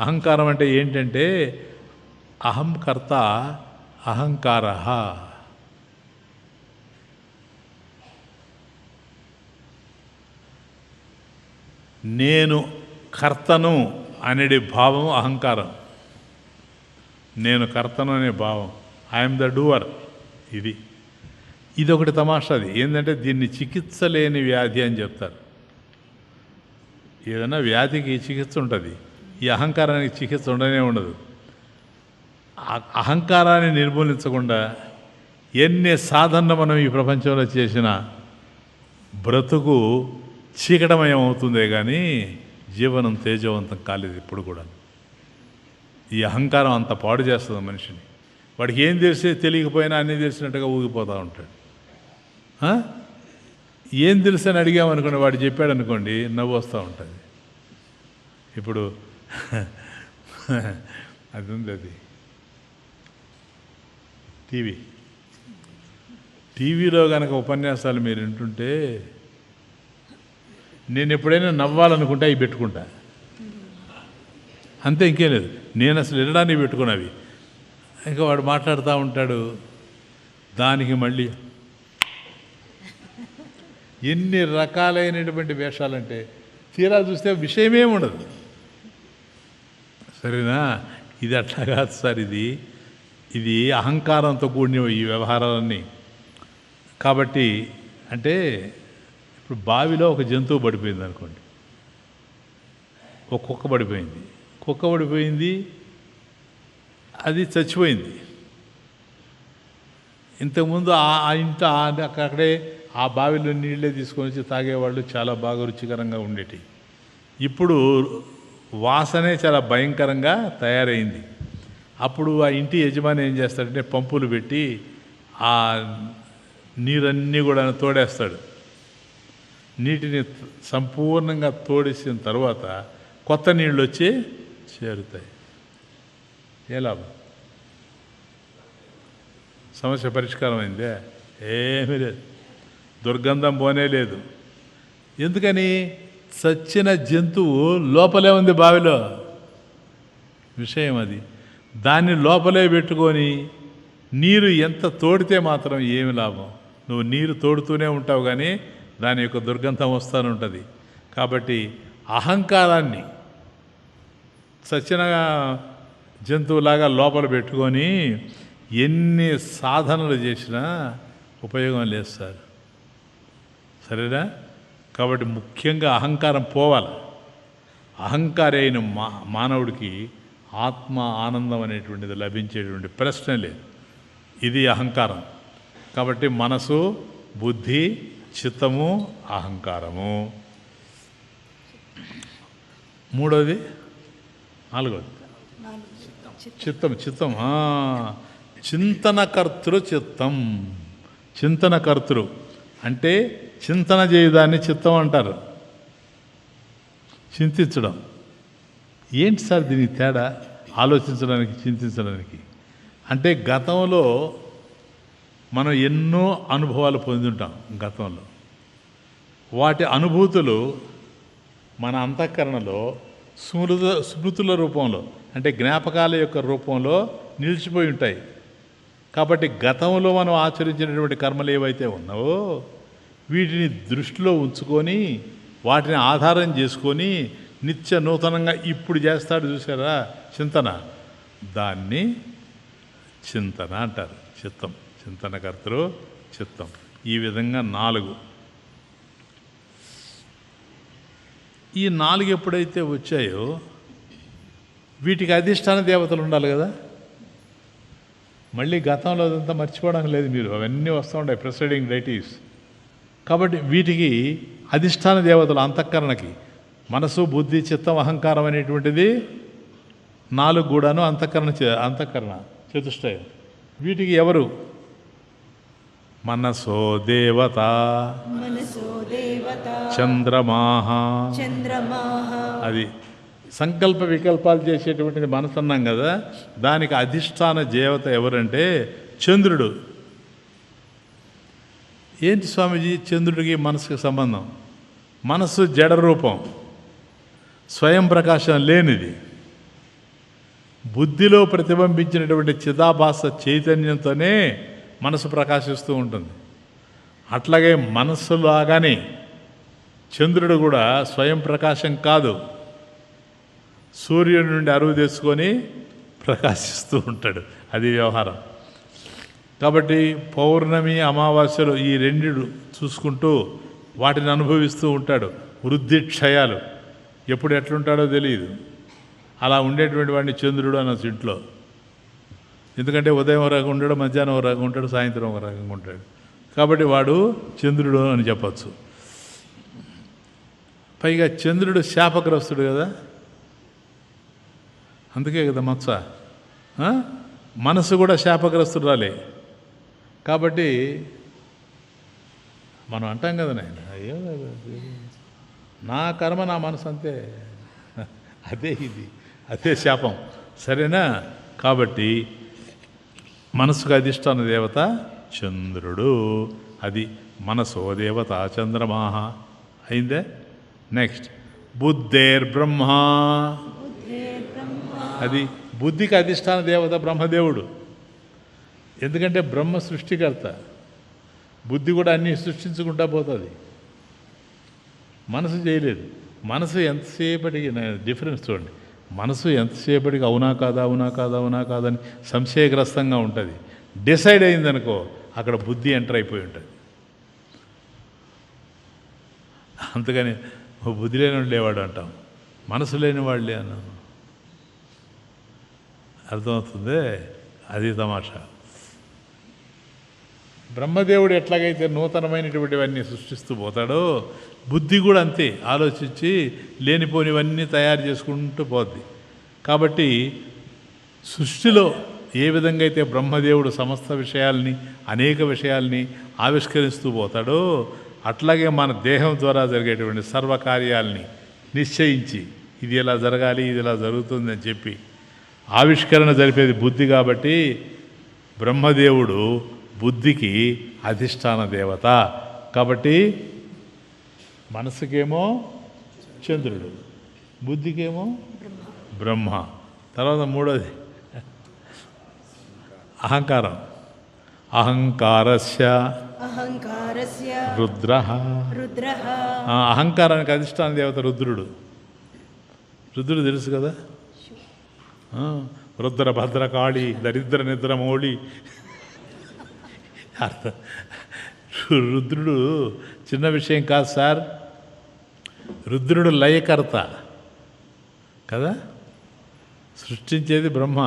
అహంకారం అంటే ఏంటంటే అహంకర్త, అహంకార. నేను కర్తను అనే భావం అహంకారం. నేను కర్తను అనే భావం, ఐఎమ్ ద డూవర్. ఇది ఒకటి తమాషాది. ఏంటంటే దీన్ని చికిత్స లేని వ్యాధి అని చెప్తారు. ఏదైనా వ్యాధికి చికిత్స ఉంటుంది, ఈ అహంకారానికి చికిత్స ఉండనే ఉండదు. అహంకారాన్ని నిర్మూలించకుండా ఎన్ని సాధనలు మనం ఈ ప్రపంచంలో చేసినా బ్రతుకు చీకటమయం అవుతుందే కానీ జీవనం తేజవంతం కాలేదు ఇప్పుడు కూడా. ఈ అహంకారం అంత పాడు చేస్తుంది మనిషిని. వాడికి ఏం తెలియకపోయినా అన్నీ తెలిసినట్టుగా ఊగిపోతూ ఉంటాడు. ఏం తెలుసు అని అడిగామనుకోండి, వాడు చెప్పాడు అనుకోండి, నవ్వు వస్తూ ఉంటుంది. ఇప్పుడు అది ఉంది, అది టీవీలో కనుక ఉపన్యాసాలు మీరు వింటుంటే నేను ఎప్పుడైనా నవ్వాలనుకుంటే అవి పెట్టుకుంటా, అంతే, ఇంకేం లేదు. నేను అసలు వినడానికి పెట్టుకున్నవి. ఇంకా వాడు మాట్లాడుతూ ఉంటాడు, దానికి మళ్ళీ ఎన్ని రకాలైనటువంటి వేషాలంటే తీరా చూస్తే విషయమే ఉండదు. సరేనా? ఇది అట్లా కాదు సార్. ఇది అహంకారంతో కూడిన ఈ వ్యవహారాలన్నీ. కాబట్టి అంటే ఇప్పుడు బావిలో ఒక జంతువు పడిపోయింది అనుకోండి, ఒక కుక్క పడిపోయింది. కుక్క పడిపోయింది, అది చచ్చిపోయింది. ఇంతకుముందు ఆ ఇంట అక్కడే ఆ బావిలో నీళ్ళే తీసుకొని వచ్చి తాగేవాళ్ళు, చాలా బాగా రుచికరంగా ఉండేటి. ఇప్పుడు వాసనే చాలా భయంకరంగా తయారైంది. అప్పుడు ఆ ఇంటి యజమాని ఏం చేస్తాడంటే పంపులు పెట్టి ఆ నీరన్నీ కూడా తోడేస్తాడు. నీటిని సంపూర్ణంగా తోడేసిన తర్వాత కొత్త నీళ్ళు వచ్చి చేరుతాయి. ఏ లాభం? సమస్య పరిష్కారం అయిందే? ఏమీ లేదు, దుర్గంధం పోనే లేదు. ఎందుకని? చచ్చిన జంతువు లోపలే ఉంది బావిలో. విషయం అది. దాన్ని లోపలే పెట్టుకొని నీరు ఎంత తోడితే మాత్రం ఏమి లాభం? నువ్వు నీరు తోడుతూనే ఉంటావు కానీ దాని యొక్క దుర్గంధం వస్తూనే ఉంటుంది. కాబట్టి అహంకారాన్ని చచ్చిన జంతువులాగా లోపల పెట్టుకొని ఎన్ని సాధనలు చేసినా ఉపయోగం లేదు సార్. సరేనా? కాబట్టి ముఖ్యంగా అహంకారం పోవాలి. అహంకారి అయిన మానవుడికి ఆత్మ ఆనందం అనేటువంటిది లభించేటువంటి ప్రశ్న లేదు. ఇది అహంకారం. కాబట్టి మనసు, బుద్ధి, చిత్తము, అహంకారము. నాలుగోది చిత్తం చిత్తం చింతనకర్తృ చిత్తం. చింతనకర్తృ అంటే చింతన చేయదాన్ని చిత్తం అంటారు. చింతించడం ఏంటి సార్ దీనికి తేడా? ఆలోచించడానికి, చింతించడానికి. అంటే గతంలో మనం ఎన్నో అనుభవాలు పొంది ఉంటాం. గతంలో వాటి అనుభూతులు మన అంతఃకరణలో స్మృతుల రూపంలో, అంటే జ్ఞాపకాల యొక్క రూపంలో నిలిచిపోయి ఉంటాయి. కాబట్టి గతంలో మనం ఆచరించినటువంటి కర్మలు ఏవైతే ఉన్నావో వీటిని దృష్టిలో ఉంచుకొని వాటిని ఆధారం చేసుకొని నిత్య నూతనంగా ఇప్పుడు చేస్తాడు చూసారా చింతన, దాన్ని చింతన అంటారు. చిత్తం, చింతనకర్తృ చిత్తం. ఈ విధంగా 4. ఈ 4 ఎప్పుడైతే వచ్చాయో వీటికి అధిష్టాన దేవతలు ఉండాలి కదా. మళ్ళీ గతంలో అదంతా మర్చిపోవడం లేదు మీరు, అవన్నీ వస్తూ ఉంటాయి ప్రిసైడింగ్ డైటీస్. కాబట్టి వీటికి అధిష్టాన దేవతలు అంతఃకరణకి మనసు, బుద్ధి, చిత్తం, అహంకారం అనేటువంటిది 4 కూడాను అంతఃకరణ చతుష్టయం. వీటికి ఎవరు? మనసో దేవత, చంద్రమాహ. అది సంకల్ప వికల్పాలు చేసేటువంటిది మనసు అన్నాం కదా. దానికి అధిష్టాన దేవత ఎవరంటే చంద్రుడు. ఏంటి స్వామీజీ చంద్రుడికి మనసుకి సంబంధం? మనసు జడ రూపం, స్వయం ప్రకాశం లేనిది. బుద్ధిలో ప్రతిబింబించినటువంటి చిదాభాస చైతన్యంతోనే మనసు ప్రకాశిస్తూ ఉంటుంది. అట్లాగే మనస్సులాగానే చంద్రుడు కూడా స్వయం ప్రకాశం కాదు, సూర్యుడి నుండి అరువు తెచ్చుకొని ప్రకాశిస్తూ ఉంటాడు. అది వ్యవహారం. కాబట్టి పౌర్ణమి, అమావాస్యలు ఈ 2 చూసుకుంటూ వాటిని అనుభవిస్తూ ఉంటాడు. వృద్ధి క్షయాలు ఎప్పుడు ఎట్లుంటాడో తెలియదు. అలా ఉండేటువంటి వాడిని చంద్రుడు అనొచ్చు ఇంట్లో. ఎందుకంటే ఉదయం ఒక రకంగా ఉంటాడు, మధ్యాహ్నం ఒక రకంగా ఉంటాడు, సాయంత్రం ఒక రకంగా ఉంటాడు. కాబట్టి వాడు చంద్రుడు అని చెప్పచ్చు. పైగా చంద్రుడు శాపగ్రస్తుడు కదా, అందుకే కదా మత్స. మనసు కూడా శాపగ్రస్తురాలే. కాబట్టి మనం అంటాం కదా, నాయన అయ్యో నా కర్మ నా మనసు అంతే, అదే ఇది, అదే శాపం. సరేనా? కాబట్టి మనసుకు అధిష్టాన దేవత చంద్రుడు. అది మనసో దేవత చంద్రమాహ అయిందే. నెక్స్ట్ బుద్ధేర్బ్రహ్మ. అది బుద్ధికి అధిష్టాన దేవత బ్రహ్మదేవుడు. ఎందుకంటే బ్రహ్మ సృష్టికర్త, బుద్ధి కూడా అన్నీ సృష్టించుకుంటా పోతుంది. మనసు చేయలేదు. మనసు ఎంతసేపటికి డిఫరెన్స్ చూడండి. మనసు ఎంతసేపటికి అవునా కాదా అవునా కాదా అవునా కాదని సంశయగ్రస్తంగా ఉంటుంది. డిసైడ్ అయిందనుకో అక్కడ బుద్ధి ఎంటర్ అయిపోయి ఉంటుంది. అందుకని బుద్ధి లేనివాడు లేవాడు అంటాం, మనసు లేనివాళ్ళే అన్నాం. అర్థమవుతుంది? అది తమాషా. బ్రహ్మదేవుడు ఎట్లాగైతే నూతనమైనటువంటివన్నీ సృష్టిస్తూ పోతాడో బుద్ధి కూడా అంతే, ఆలోచించి లేనిపోనివన్నీ తయారు చేసుకుంటూ పోద్ది. కాబట్టి సృష్టిలో ఏ విధంగా అయితే బ్రహ్మదేవుడు సమస్త విషయాల్ని, అనేక విషయాల్ని ఆవిష్కరిస్తూ పోతాడో అట్లాగే మన దేహం ద్వారా జరిగేటువంటి సర్వకార్యాల్ని నిశ్చయించి ఇది ఇలా జరగాలి, ఇది ఇలా జరుగుతుంది అని చెప్పి ఆవిష్కరణ జరిపేది బుద్ధి. కాబట్టి బ్రహ్మదేవుడు బుద్ధికి అధిష్టాన దేవత. కాబట్టి మనసుకేమో చంద్రుడు, బుద్ధికేమో బ్రహ్మ. తర్వాత 3వది అహంకారం. అహంకారస్య రుద్ర. అహంకారానికి అధిష్టాన దేవత రుద్రుడు. రుద్రుడు తెలుసు కదా, రుద్ర భద్రకాళి దరిద్ర నిద్ర మౌళి. అర్థం. రుద్రుడు చిన్న విషయం కాదు సార్. రుద్రుడు లయకర్త కదా. సృష్టించేది బ్రహ్మ,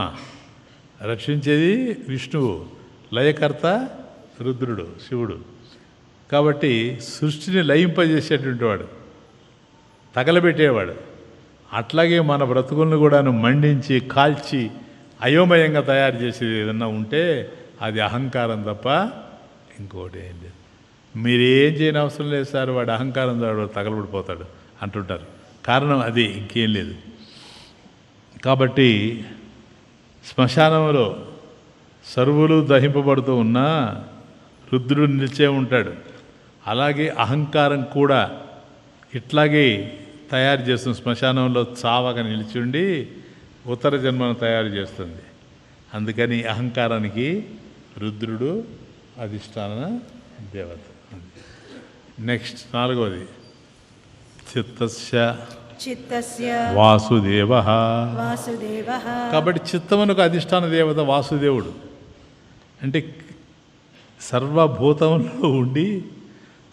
రక్షించేది విష్ణువు, లయకర్త రుద్రుడు శివుడు. కాబట్టి సృష్టిని లయింపజేసేటువంటి వాడు, తగలబెట్టేవాడు. అట్లాగే మన బ్రతుకులను కూడాను మండించి కాల్చి అయోమయంగా తయారు చేసేది ఏదన్నా ఉంటే అది అహంకారం తప్ప ఇంకోటి ఏం లేదు. మీరేం చేయని అవసరం లేదు సార్, వాడు అహంకారం వాడు తగలబడిపోతాడు అంటుంటారు. కారణం అది, ఇంకేం లేదు. కాబట్టి శ్మశానంలో సర్వులు దహింపబడుతూ ఉన్నా రుద్రుడు నిలిచే ఉంటాడు. అలాగే అహంకారం కూడా ఇట్లాగే తయారు చేస్తుంది. శ్మశానంలో చావక నిలిచిండి ఉత్తర జన్మను తయారు చేస్తుంది. అందుకని అహంకారానికి రుద్రుడు అధిష్టాన దేవత. నెక్స్ట్ 4వది చిత్తస్య వాసుదేవః. కాబట్టి చిత్తమునకు అధిష్టాన దేవత వాసుదేవుడు. అంటే సర్వభూతంలో ఉండి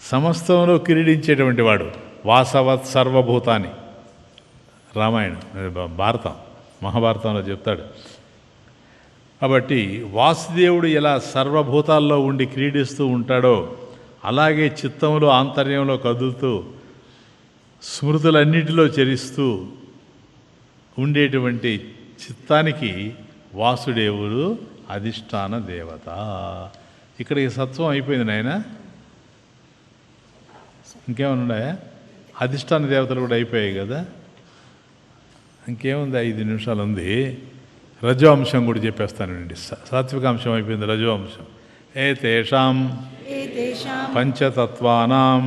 సమస్తంలో క్రీడించేటువంటి వాడు. వాసవత్ సర్వభూతాన్ని రామాయణం, భారతం, మహాభారతంలో చెప్తాడు. కాబట్టి వాసుదేవుడు ఎలా సర్వభూతాల్లో ఉండి క్రీడిస్తూ ఉంటాడో అలాగే చిత్తంలో ఆంతర్యంలో కదులుతూ స్మృతులన్నిటిలో చరిస్తూ ఉండేటువంటి చిత్తానికి వాసుదేవుడు అధిష్టాన దేవత. ఇక్కడికి సత్వం అయిపోయింది నాయన. ఇంకేమైనా ఉన్నాయా? అధిష్టాన దేవతలు కూడా అయిపోయాయి కదా. ఇంకేముంది? 5 నిమిషాలు ఉంది. రజో అంశం కూడా చెప్పేస్తానండి. సాత్విక అంశం అయిపోయింది, రజో అంశం. ఏతేషాం పంచతత్వానాం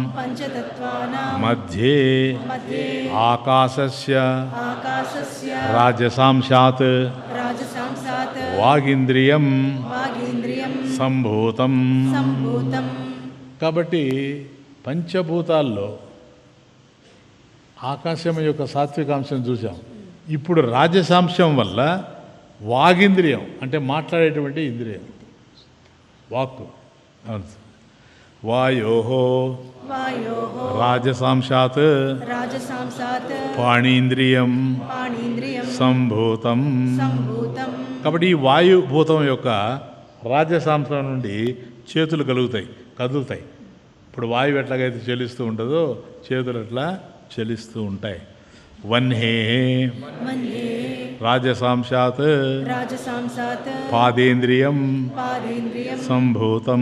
మధ్యే ఆకాశస్య రాజసాంశాత్ వాగింద్రియం సంభూతం. కాబట్టి పంచభూతాల్లో ఆకాశం యొక్క సాత్వికాంశం చూసాం. ఇప్పుడు రాజసాంశం వల్ల వాగింద్రియం అంటే మాట్లాడేటువంటి ఇంద్రియం, వాక్కు. వాయోహో రాజసాంశాత్ పాణీంద్రియం సంభూతం. కాబట్టి ఈ వాయుభూతం యొక్క రాజసాంశం నుండి చేతులు కదులుతాయి. ఇప్పుడు వాయువు ఎట్లాగైతే చెలిస్తూ ఉంటుందో చేతులు అట్లా చెలిస్తూ ఉంటాయి. వన్హే రాజసాంశాత్ పాదేంద్రియం సంభూతం.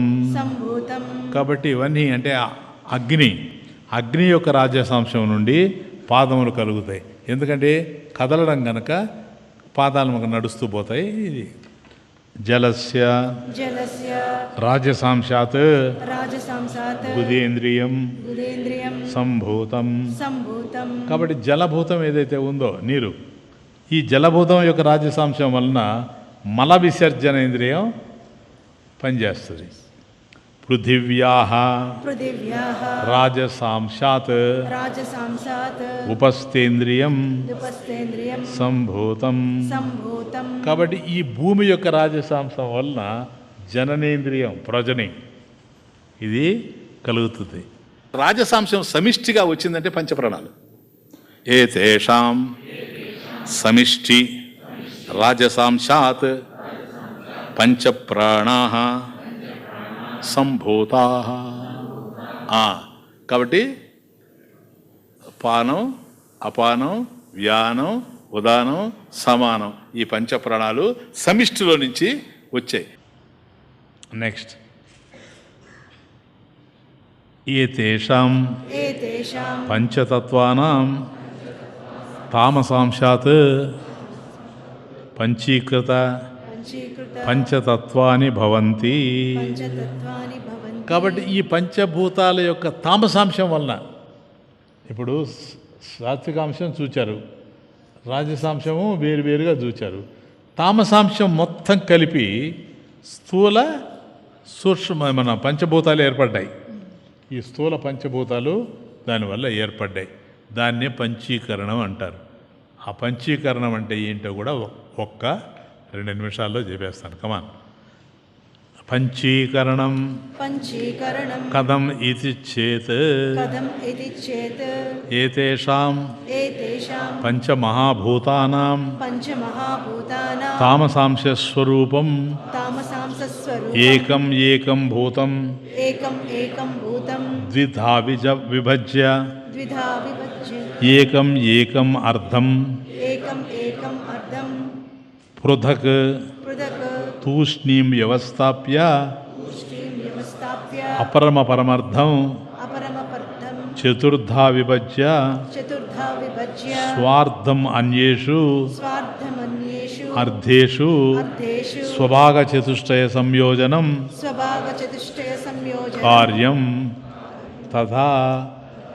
కాబట్టి ఇవన్నీ అంటే అగ్ని యొక్క రాజసాంశం నుండి పాదములు కలుగుతాయి. ఎందుకంటే కదలడం గనక పాదాలు నడుస్తూ పోతాయి. ఇది జలస్య రాజసాంశాత్ బుధేంద్రియం సంభూతం. కాబట్టి జలభూతం ఏదైతే ఉందో నీరు, ఈ జలభూతం యొక్క రాజసాంశం వలన మల విసర్జన ఇంద్రియం పనిచేస్తుంది. పృథివ్యాః రాజసాంశాత్ ఉపస్థేంద్రియం సంభూతం. కాబట్టి ఈ భూమి యొక్క రాజసాంశం వలన జననేంద్రియం ప్రజని ఇది కలుగుతుంది. రాజసాంశం సమిష్టిగా వచ్చిందంటే పంచప్రాణాలు. ఏతేషాం సమిష్టి రాజసాంశాత్ పంచప్రాణాః సంభూతాః. కాబట్టి పానం, అపానం, వ్యానం, ఉదానం, సమానం ఈ పంచప్రాణాలు సమిష్టిలో నుంచి వచ్చాయి. నెక్స్ట్ ఏతేషాం పంచతత్వానాం తామసాంశాత్ పంచీకృత పంచతత్వాని భవంతి. కాబట్టి ఈ పంచభూతాల యొక్క తామసాంశం వలన ఇప్పుడు సాత్వికాంశం చూచారు, రాజసాంశము వేరువేరుగా చూచారు. తామసాంశం మొత్తం కలిపి స్థూల సూక్ష్మ మన పంచభూతాలు ఏర్పడ్డాయి. ఈ స్థూల పంచభూతాలు దానివల్ల ఏర్పడ్డాయి. దాన్నే పంచీకరణం అంటారు. ఆ పంచీకరణం అంటే ఏంటో కూడా 2 నిమిషాల్లో చెప్పేస్తాను. కమాన్. పంచీకరణం కథం ఇది చేత్ ఏతేషాం పంచమహాభూతానాం తామసాంశస్వరూపం ఏకం ఏకం భూతం ద్విధా విభజ్య ఏకం ఏకం అర్థం ఏకం ఏకం అర్థం పృథక్ పృథక్ తూష్ణీం వ్యవస్థాప్య పుష్టిం వ్యవస్థాప్య అపరమపరమర్థం అపరమపర్థం చతుర్థా విభజ్య చతుర్థా విభజ్య స్వార్థం అన్యేషు స్వార్థమన్యేషు అర్థేషు అర్థేషు స్వభాగ చతుష్టయ సంయోజనం స్వభాగ చతుష్టయ సంయోజనం కార్యం తథా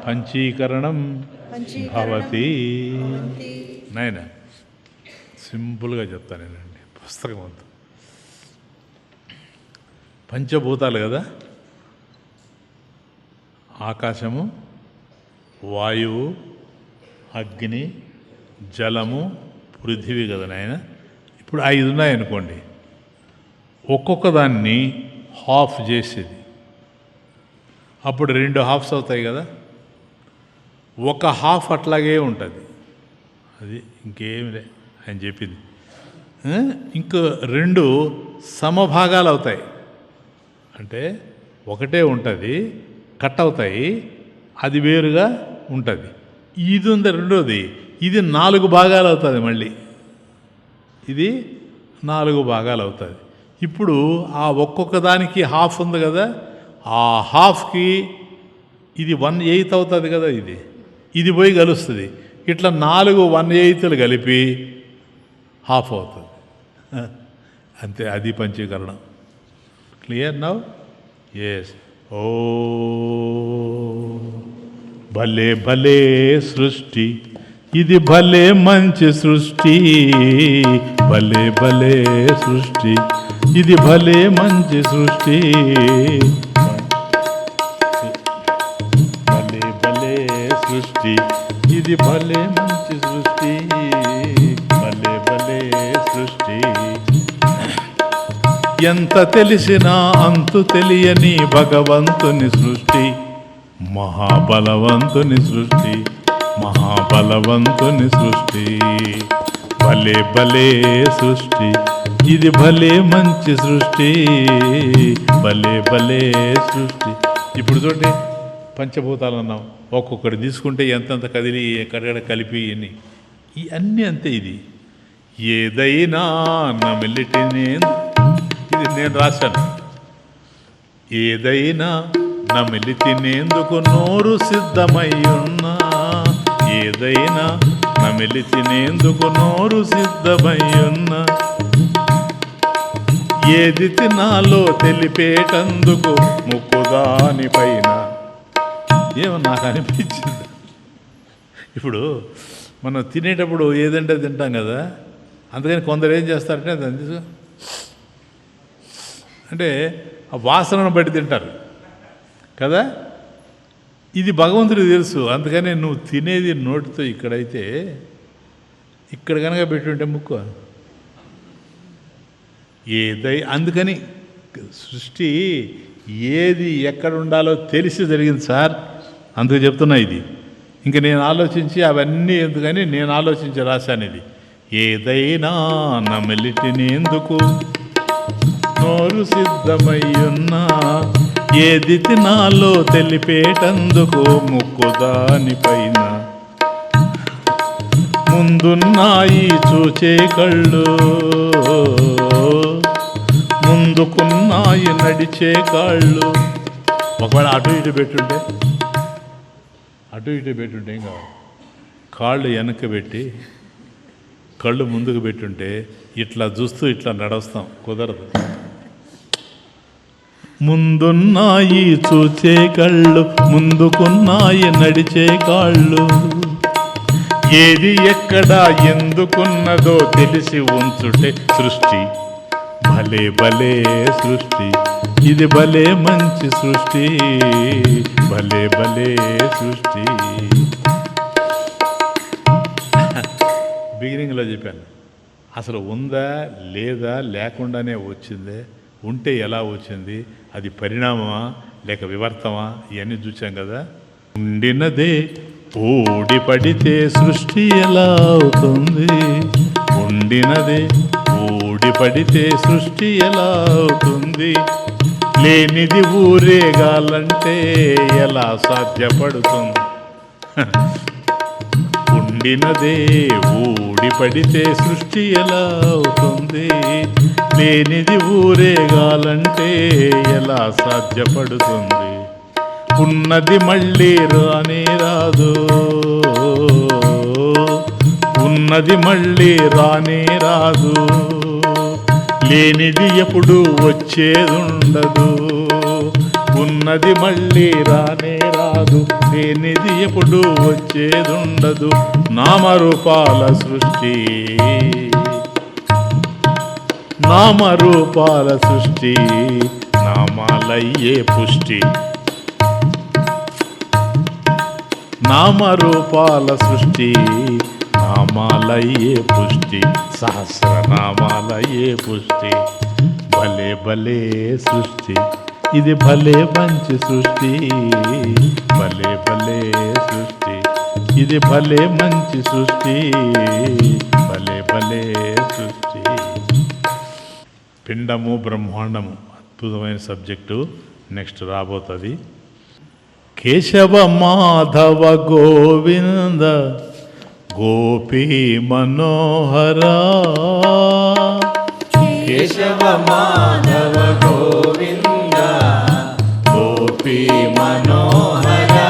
పంచీకరణం భవతి. భవతి. నాయన సింపుల్గా చెప్తానేనండి పుస్తకం అంతా. పంచభూతాలు కదా, ఆకాశము, వాయువు, అగ్ని, జలము, పృథివీ కదా నాయన. ఇప్పుడు 5 ఉన్నాయనుకోండి, ఒక్కొక్క దాన్ని హాఫ్ చేసేది, అప్పుడు 2 హాఫ్స్ అవుతాయి కదా. ఒక హాఫ్ అట్లాగే ఉంటుంది, అది ఇంకేమి లే అని చెప్పింది. ఇంకో 2 సమభాగాలు అవుతాయి, అంటే ఒకటే ఉంటుంది, కట్ అవుతాయి, అది వేరుగా ఉంటుంది. ఇది ఉంది రెండోది, ఇది 4 భాగాలు అవుతుంది, మళ్ళీ ఇది 4 భాగాలు అవుతుంది. ఇప్పుడు ఆ ఒక్కొక్క దానికి హాఫ్ ఉంది కదా, ఆ హాఫ్కి ఇది 1/8 అవుతుంది కదా, ఇది పోయి కలుస్తుంది. ఇట్లా 4 1/8 కలిపి హాఫ్ అవుతుంది, అంతే. అది పంచీకరణం. Clear now? ఎస్. ఓ భలే భలే సృష్టి, ఇది భలే మంచి సృష్టి, భలే భలే సృష్టి, ఇది భలే మంచి సృష్టి, భలే భలే సృష్టి, ఇది భలే మంచి సృష్టి, భలే భలే సృష్టి. ఎంత తెలిసినా అంతు తెలియని భగవంతుని సృష్టి, మహాబలవంతుని సృష్టి, మహాబలవంతుని సృష్టి, భలే భలే సృష్టి, ఇది భలే మంచి సృష్టి, భలే భలే సృష్టి. ఇప్పుడు చూడండి, పంచభూతాలు అన్నాం, ఒక్కొక్కటి తీసుకుంటే ఎంతంత కదిలి ఎక్కడెక్కడ కలిపి ఇన్ని అన్నీ అంతే. ఇది ఏదైనా నమిలిటి ఇది నేను రాశాను. ఏదైనా నమిలి తినేందుకు నోరు సిద్ధమయ్యున్నా, ఏదైనా నమిలి తినేందుకు నోరు సిద్ధమయ్యున్నా, ఏది తినాలో తెలిపేటందుకు ముక్కుదానిపైన. ఏమో నాకు అనిపించింది, ఇప్పుడు మనం తినేటప్పుడు ఏదంటే తింటాం కదా, అందుకని కొందరు ఏం చేస్తారంటే అది అంటే ఆ వాసనను బట్టి తింటారు కదా. ఇది భగవంతుడికి తెలుసు, అందుకని నువ్వు తినేది నోటితో ఇక్కడైతే, ఇక్కడ కనుక పెట్టుంటే ముక్కు అందుకని సృష్టి ఏది ఎక్కడ ఉండాలో తెలిసి జరిగింది సార్, అందుకు చెప్తున్నా. ఇది ఇంక నేను ఆలోచించి అవన్నీ ఎందుకని నేను ఆలోచించి రాశాను. ఇది ఏదైనా నమిలిటినేందుకు నోరు సిద్ధమయ్యున్నా, ఏది తినాలో తెలిపేటందుకు ముక్కు దానిపైన, ముందున్నాయి చూచే కళ్ళు, ముందుకున్నాయి నడిచే కాళ్ళు. ఒకవేళ అటు ఇటు పెట్టుంటే ఏం కావాలి, కాళ్ళు వెనక్కి పెట్టి కళ్ళు ముందుకు పెట్టుంటే ఇట్లా చూస్తూ ఇట్లా నడుస్తాం, కుదరదు. ముందున్నాయి చూచే కళ్ళు, ముందుకున్నాయి నడిచే కాళ్ళు, ఏది ఎక్కడ ఎందుకున్నదో తెలిసి ఉంచుటే సృష్టి, భలే భలే సృష్టి, ఇది భలే మంచి సృష్టి, భలే భలే సృష్టి. బిగినింగ్లో చెప్పాను, అసలు ఉందా లేదా లేకుండానే వచ్చిందే, ఉంటే ఎలా వచ్చింది, అది పరిణామమా లేక వివర్తమా, ఇవన్నీ చూసాం కదా. ఉండినదే ఊడి పడితే సృష్టి ఎలా అవుతుంది, ఉండినదే ఊడి పడితే సృష్టి ఎలా అవుతుంది, లేనిది ఊరేగాలంటే ఎలా సాధ్యపడుతుంది. పుట్టినదే ఊడిపడితే సృష్టి ఎలా అవుతుంది? లేనిది ఊరేగాలంటే ఎలా సాధ్యపడుతుంది? ఉన్నది మళ్ళీ రానే రాదు, ఉన్నది మళ్ళీ రానే రాదు. లేనిది ఎప్పుడు వచ్చేదుండదు, ఉన్నది మళ్ళీ రానే రాదు. లేనిది ఎప్పుడు వచ్చేదుండదు. నామరూపాల సృష్టి, నామరూపాల సృష్టి, నామాలయ్యే పుష్టి. నామరూపాల సృష్టి, నామాలయ్యే పుష్టి, సహస్రనామాలయ్యే పుష్టి. భలే భలే సృష్టి, ఇది భలే మంచి సృష్టి. భలే భలే సృష్టి, ఇది భలే మంచి సృష్టి. భలే భలే సృష్టి. పిండము బ్రహ్మాండము అద్భుతమైన సబ్జెక్టు. నెక్స్ట్ రాబోతుంది. కేశవ మాధవ గోవింద గోపీ మనోహరా. కేశవ మాధవ గోవింద గోపీ మనోహరా.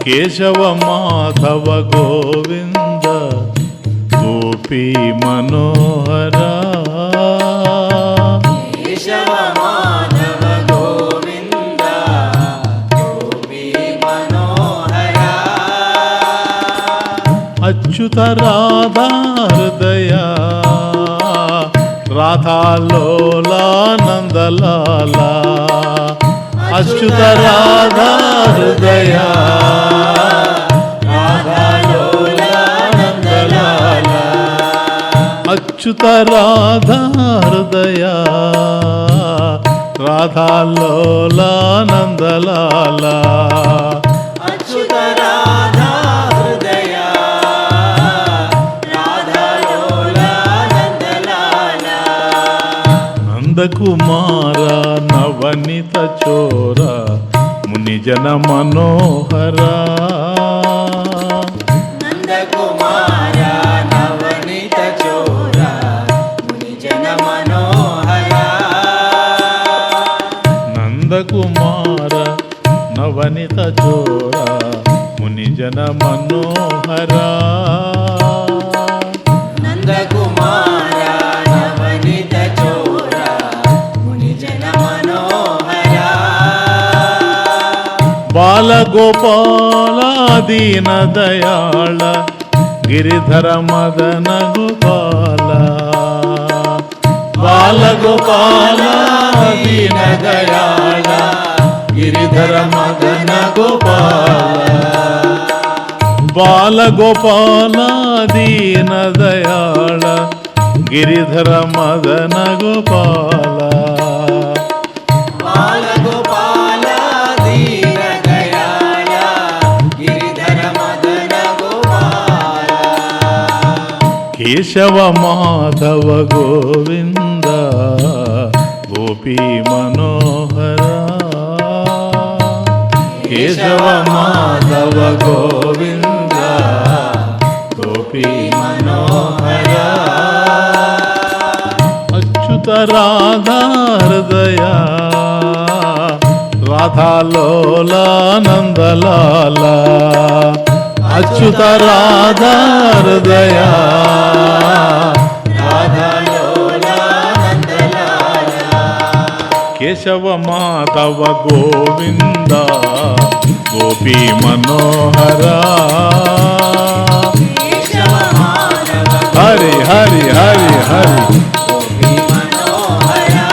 కేశవ మాధవ గోవింద గోపీ మనోహరా. కేశవ మాధవ గోవింద గోపీ మనోహరా. అచ్యుత రాధా హృదయ రాధాలోలానందలాల. అచ్యుత రాధా హృదయ రాధాలోలానందలాల. అచ్యుత రాధా హృదయ రాధాలోలానందలాల. అచ్యుత రాధా హృదయ రాధాలోలానందలాల. నందకుమార నవనిత చోర మునిజన మనోహరా. నందకుమార నవనీత చోర మునిజన మనోహరా. నందకుమార నవనిత చోర మునిజన మనోహరా. నందకుమార నవనీత చోర మునిజన మనోహరా. బాలగోపాల దీన దయాళ గిరిధర మదన గోపాల. బాలగోపాల దీన దయాళ గిరిధర మదన గోపాల. బాలగోపాల దీన దయాళ గిరిధర మదన గోపాల. బాలగోపాల దీన దయాళ గిరిధర మదన గోపాల. కేశవ మాధవ గోవింద గోపీ మనోహరా. కేశవ మాధవ గోవింద గోపీ మనోహరా. అచ్యుత రాధా హృదయ రాధాలోలానందలాల. అచ్యుత రాధా హృదయ రాధాలోలానందలాల. కేశవ మాధవ గోవింద గోపీ మనోహరా. కేశవ మాధవ హరి హరి హరి హరి. గోపీ మనోహరా.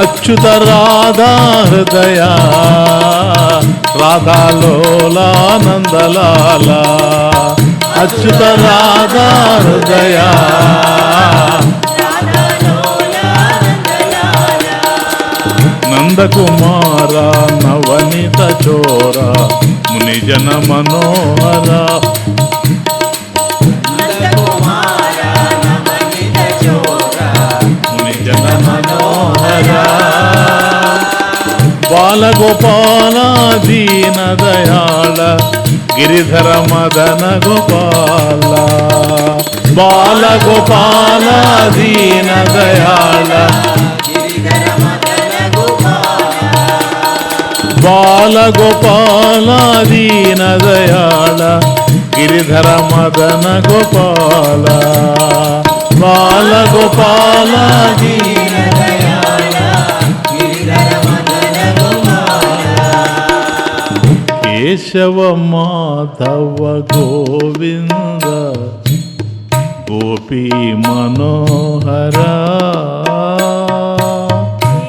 అచ్యుత రాధా హృదయ రాధాలోలానందలాల. అచ్యుత రాధా హృదయ నందకుమార నవనిత చోర మునిజన మనోహరా. నందకుమార నవనీత చోర మునిజన మనోహరా. బాలగోపాల దీన దయాళ గిరిధర మదన గోపాల బాలగోపాల దీన దయాళ గిరిధర మదన గోపాల బాలగోపాల దీన దయాళ గిరిధర మదన గోపాల బాలగోపాల దీన దయాళ గిరిధర మదన గోపాల కేశవ మాధవ గోవింద గోపీ మనోహర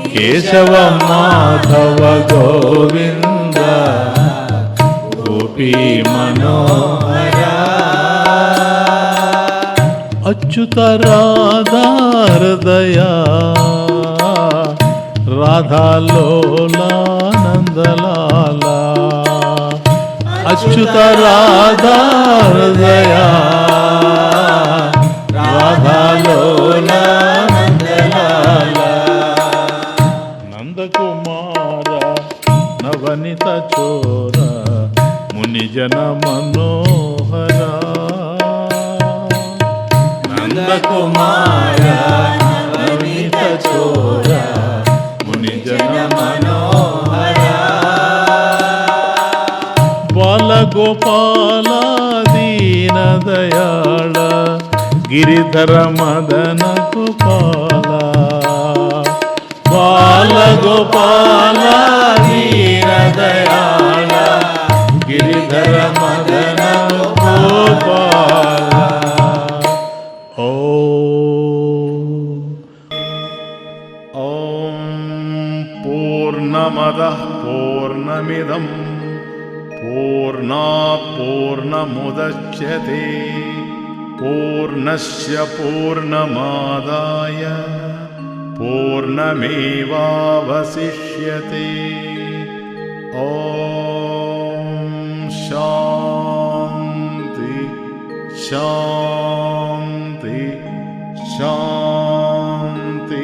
కేశవ మాధవ గోవింద గోపీ మనోహర అచ్యుత రాధా హృదయ రాధాలోలానందలాల అచ్యుత రాధా హృదయ రాధాలోలానందలాల నందకుమార నవనిత చోర మునిజన మనోహర నందకుమార నవనిత చోర మునిజన మనోహర బాలగోపాల దీన దయాళ గిరిధర మదన గోపాల బాలగోపాల దీన దయాళ గిరిధర మదన గోపాల ఓం పూర్ణమదః పూర్ణమిదం పూర్ణాత్ పూర్ణముదచ్యతే పూర్ణస్య పూర్ణమాదాయ పూర్ణమేవావశిష్యతే ఓం శాంతి శాంతి శాంతి